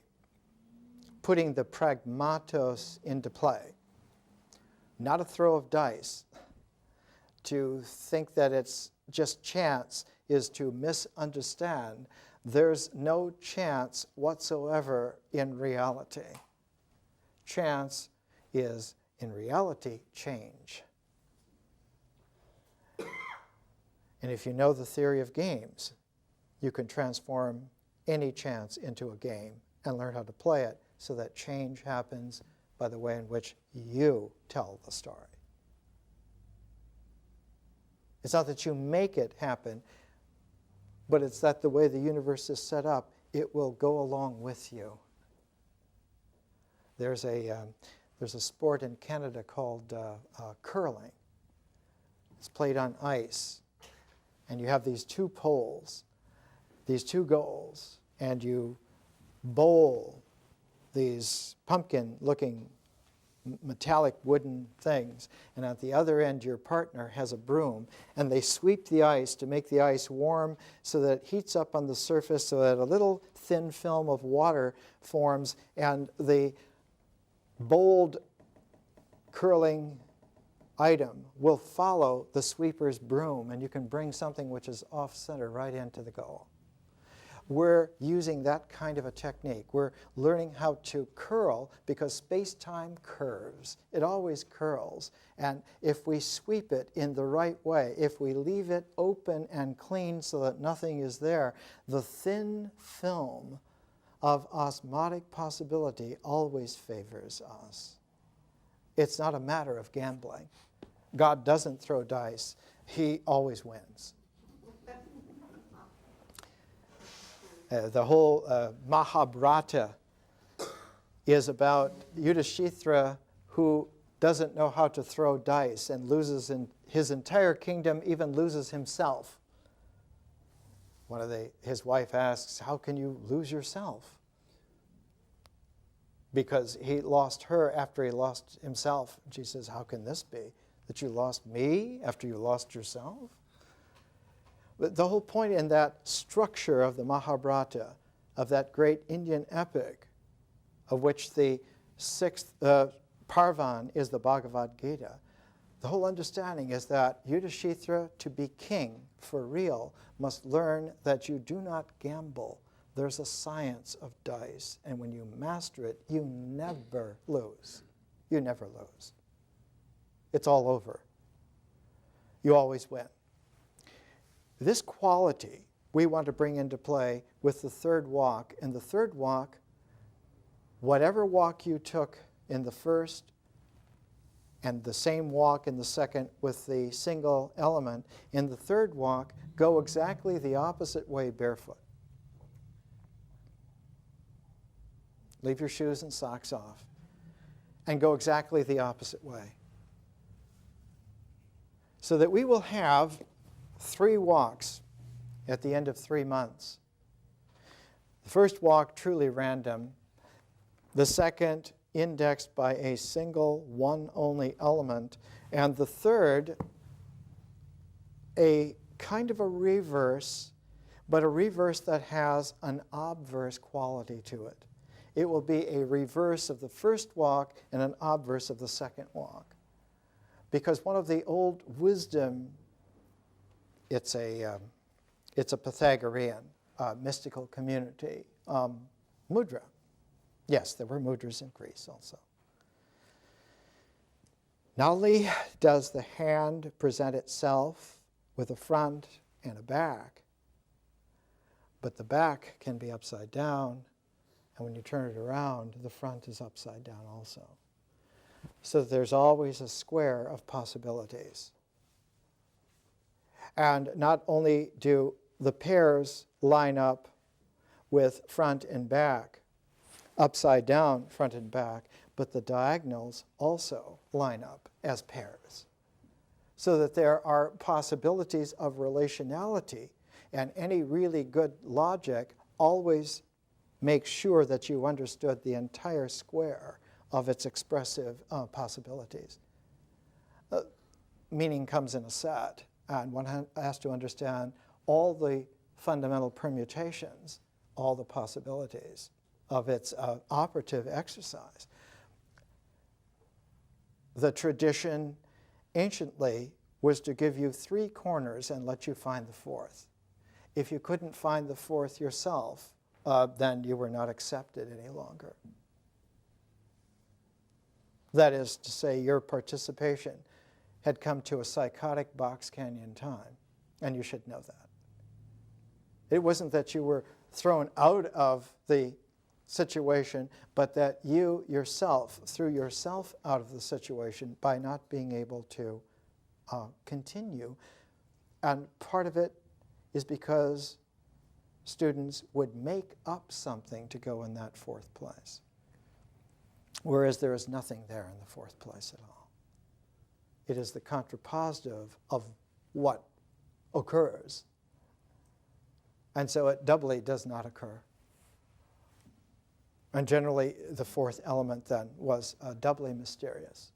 [SPEAKER 1] putting the pragmatos into play. Not a throw of dice. To think that it's just chance is to misunderstand. There's no chance whatsoever in reality. Chance is, in reality, change. And if you know the theory of games, you can transform any chance into a game and learn how to play it, so that change happens by the way in which you tell the story. It's not that you make it happen, but it's that the way the universe is set up, it will go along with you. There's a sport in Canada called curling. It's played on ice, and you have these two poles, these two goals, and you bowl these pumpkin-looking metallic wooden things, and at the other end your partner has a broom, and they sweep the ice to make the ice warm so that it heats up on the surface, so that a little thin film of water forms, and the bowled curling item will follow the sweeper's broom, and you can bring something which is off-center right into the goal. We're using that kind of a technique. We're learning how to curl, because space-time curves. It always curls. And if we sweep it in the right way, if we leave it open and clean so that nothing is there, the thin film of osmotic possibility always favors us. It's not a matter of gambling. God doesn't throw dice. he always wins. The whole Mahabharata is about Yudhishthira, who doesn't know how to throw dice and loses his entire kingdom, even loses himself. His wife asks, how can you lose yourself? Because he lost her after he lost himself. She says, how can this be? That you lost me after you lost yourself? But the whole point in that structure of the Mahabharata, of that great Indian epic, of which the sixth Parvan is the Bhagavad Gita, the whole understanding is that Yudhishthira, to be king for real, must learn that you do not gamble. There's a science of dice, and when you master it, you never lose. You never lose. It's all over. You always win. This quality we want to bring into play with the third walk. In the third walk, whatever walk you took in the first and the same walk in the second with the single element, in the third walk, go exactly the opposite way barefoot. Leave your shoes and socks off and go exactly the opposite way. So that we will have 3 walks at the end of 3 months. The first walk truly random. The second indexed by a single, one only element. And the third, a kind of a reverse, but a reverse that has an obverse quality to it. It will be a reverse of the first walk and an obverse of the second walk. Because one of the old wisdom, it's a Pythagorean mystical community, mudra. Yes, there were mudras in Greece also. Not only does the hand present itself with a front and a back, but the back can be upside down, and when you turn it around, the front is upside down also. So there's always a square of possibilities. And not only do the pairs line up with front and back, upside down, front and back, but the diagonals also line up as pairs. So that there are possibilities of relationality, and any really good logic always makes sure that you understood the entire square of its expressive possibilities. Meaning comes in a set, and one has to understand all the fundamental permutations, all the possibilities of its operative exercise. The tradition anciently was to give you 3 corners and let you find the 4th. If you couldn't find the 4th yourself, then you were not accepted any longer. That is to say, your participation had come to a psychotic box canyon time, and you should know that. It wasn't that you were thrown out of the situation, but that you yourself threw yourself out of the situation by not being able to continue. And part of it is because students would make up something to go in that 4th place, whereas there is nothing there in the 4th place at all. It is the contrapositive of what occurs. And so it doubly does not occur. And generally, the 4th element then was doubly mysterious.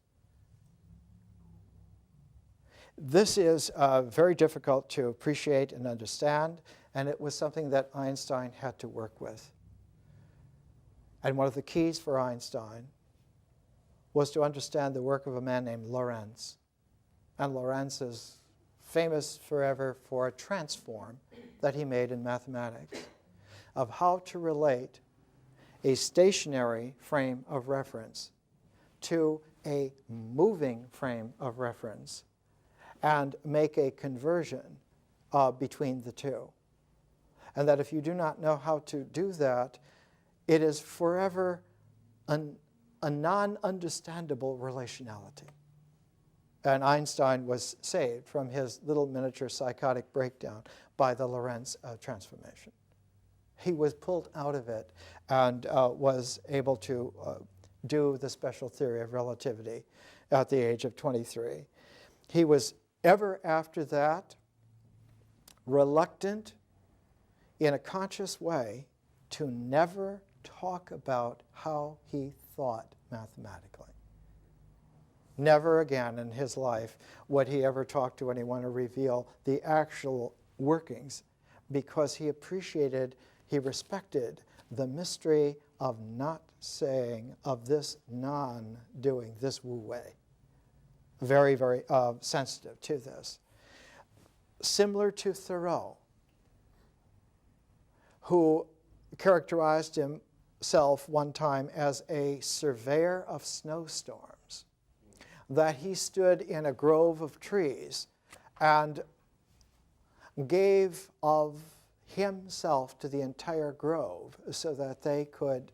[SPEAKER 1] This is very difficult to appreciate and understand, and it was something that Einstein had to work with. And one of the keys for Einstein was to understand the work of a man named Lorentz. And Lorentz is famous forever for a transform that he made in mathematics of how to relate a stationary frame of reference to a moving frame of reference and make a conversion between the two. And that if you do not know how to do that, it is forever a non-understandable relationality. And Einstein was saved from his little miniature psychotic breakdown by the Lorentz transformation. He was pulled out of it and was able to do the special theory of relativity at the age of 23. He was ever after that reluctant in a conscious way to never talk about how he thought mathematically. Never again in his life would he ever talk to anyone or reveal the actual workings, because he appreciated, he respected the mystery of not saying, of this non-doing, this wu wei. Very, very sensitive to this. Similar to Thoreau, who characterized himself one time as a surveyor of snowstorms, that he stood in a grove of trees and gave of himself to the entire grove so that they could,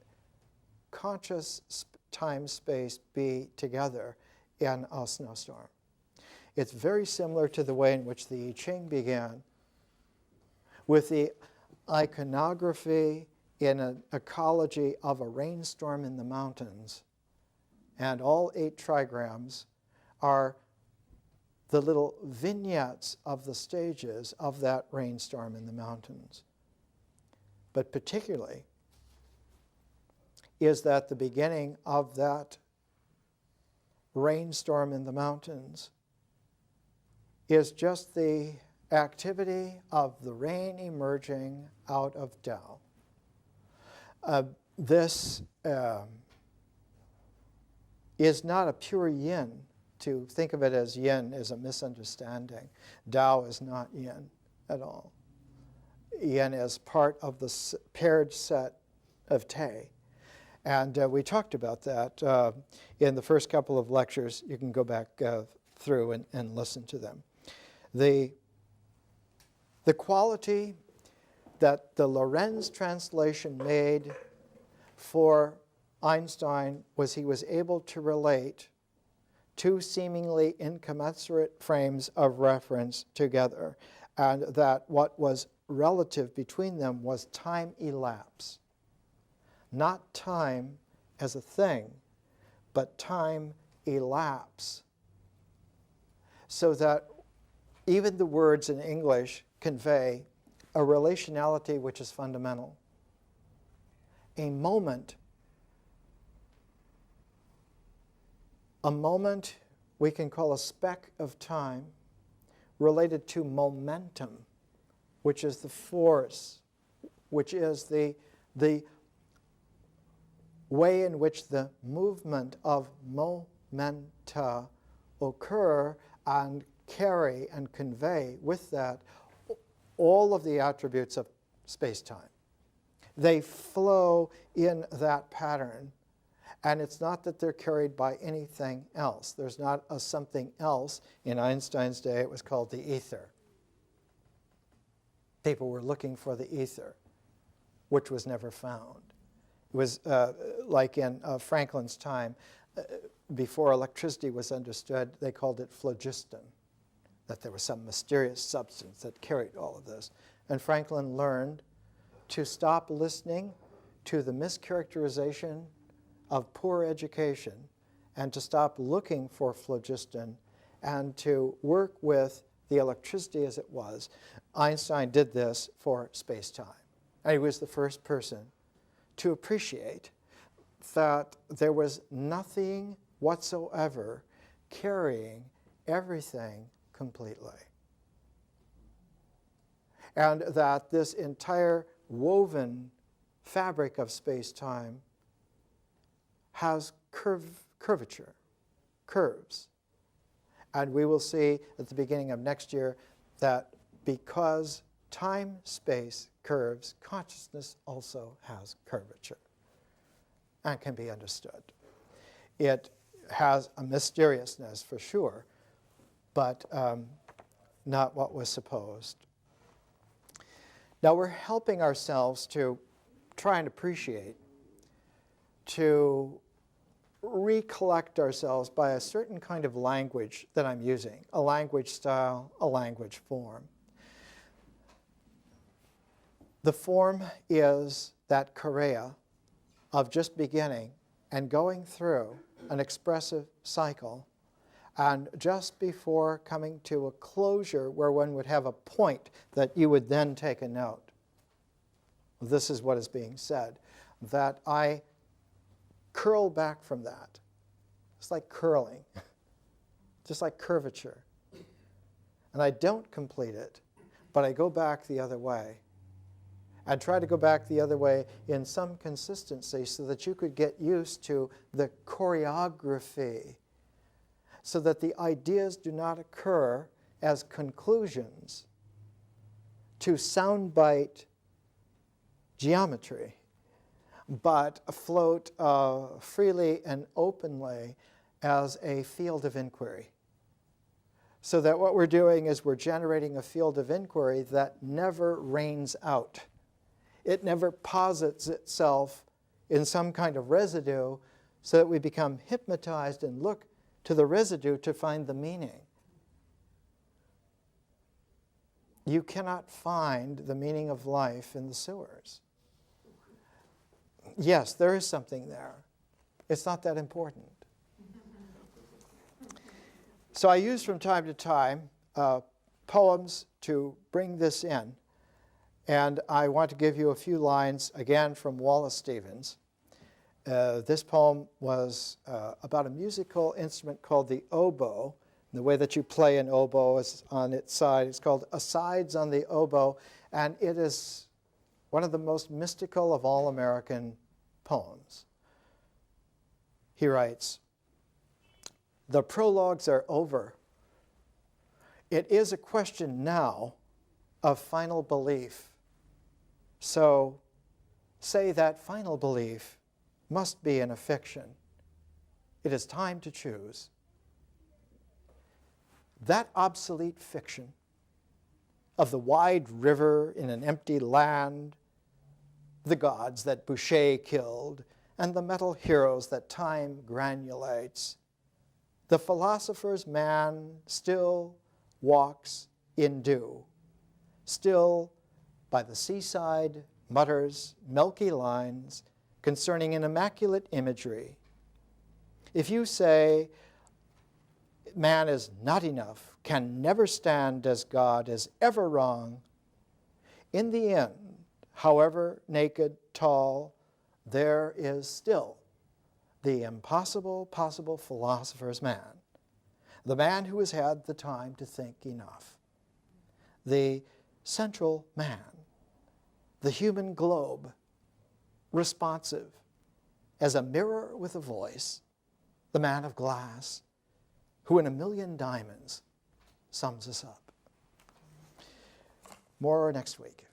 [SPEAKER 1] conscious time, space, be together in a snowstorm. It's very similar to the way in which the I Ching began, with the iconography in an ecology of a rainstorm in the mountains. And all 8 trigrams are the little vignettes of the stages of that rainstorm in the mountains. But particularly is that the beginning of that rainstorm in the mountains is just the activity of the rain emerging out of Tao. This is not a pure yin. To think of it as yin is a misunderstanding. Tao is not yin at all. Yin is part of the paired set of Te. And we talked about that in the first couple of lectures. You can go back through and listen to them. The quality that the Lorentz translation made for Einstein was he was able to relate 2 seemingly incommensurate frames of reference together, and that what was relative between them was time elapse. Not time as a thing, but time elapse. So that even the words in English convey a relationality which is fundamental. A moment we can call a speck of time related to momentum, which is the force, which is the way in which the movement of momenta occur and carry and convey with that all of the attributes of space-time. They flow in that pattern. And it's not that they're carried by anything else. There's not a something else. In Einstein's day, it was called the ether. People were looking for the ether, which was never found. It was like in Franklin's time, before electricity was understood, they called it phlogiston, that there was some mysterious substance that carried all of this. And Franklin learned to stop listening to the mischaracterization of poor education and to stop looking for phlogiston and to work with the electricity as it was. Einstein did this for space-time. And he was the first person to appreciate that there was nothing whatsoever carrying everything completely. And that this entire woven fabric of space-time has curvature, curves. And we will see at the beginning of next year that because time-space curves, consciousness also has curvature and can be understood. It has a mysteriousness for sure, but not what was supposed. Now we're helping ourselves to try and appreciate, to recollect ourselves by a certain kind of language that I'm using, a language style, a language form. The form is that chorea of just beginning and going through an expressive cycle, and just before coming to a closure where one would have a point that you would then take a note. This is what is being said, that I curl back from that. It's like curling, just like curvature. And I don't complete it, but I go back the other way. And try to go back the other way in some consistency so that you could get used to the choreography, so that the ideas do not occur as conclusions to soundbite geometry, but float freely and openly as a field of inquiry. So that what we're doing is we're generating a field of inquiry that never rains out. It never posits itself in some kind of residue so that we become hypnotized and look to the residue to find the meaning. You cannot find the meaning of life in the sewers. Yes, there is something there. It's not that important. So I use from time to time poems to bring this in. And I want to give you a few lines, again, from Wallace Stevens. This poem was about a musical instrument called the oboe. The way that you play an oboe is on its side. It's called Asides on the Oboe, and it is one of the most mystical of all American poems. He writes, "The prologues are over. It is a question now of final belief. So say that final belief must be in a fiction. It is time to choose. That obsolete fiction of the wide river in an empty land, the gods that Boucher killed, and the metal heroes that time granulates, the philosopher's man still walks in dew, still by the seaside mutters milky lines concerning an immaculate imagery. If you say man is not enough, can never stand as God, is ever wrong, in the end, however naked, tall, there is still the impossible possible philosopher's man, the man who has had the time to think enough, the central man, the human globe, responsive as a mirror with a voice, the man of glass, who in a million diamonds sums us up." More next week.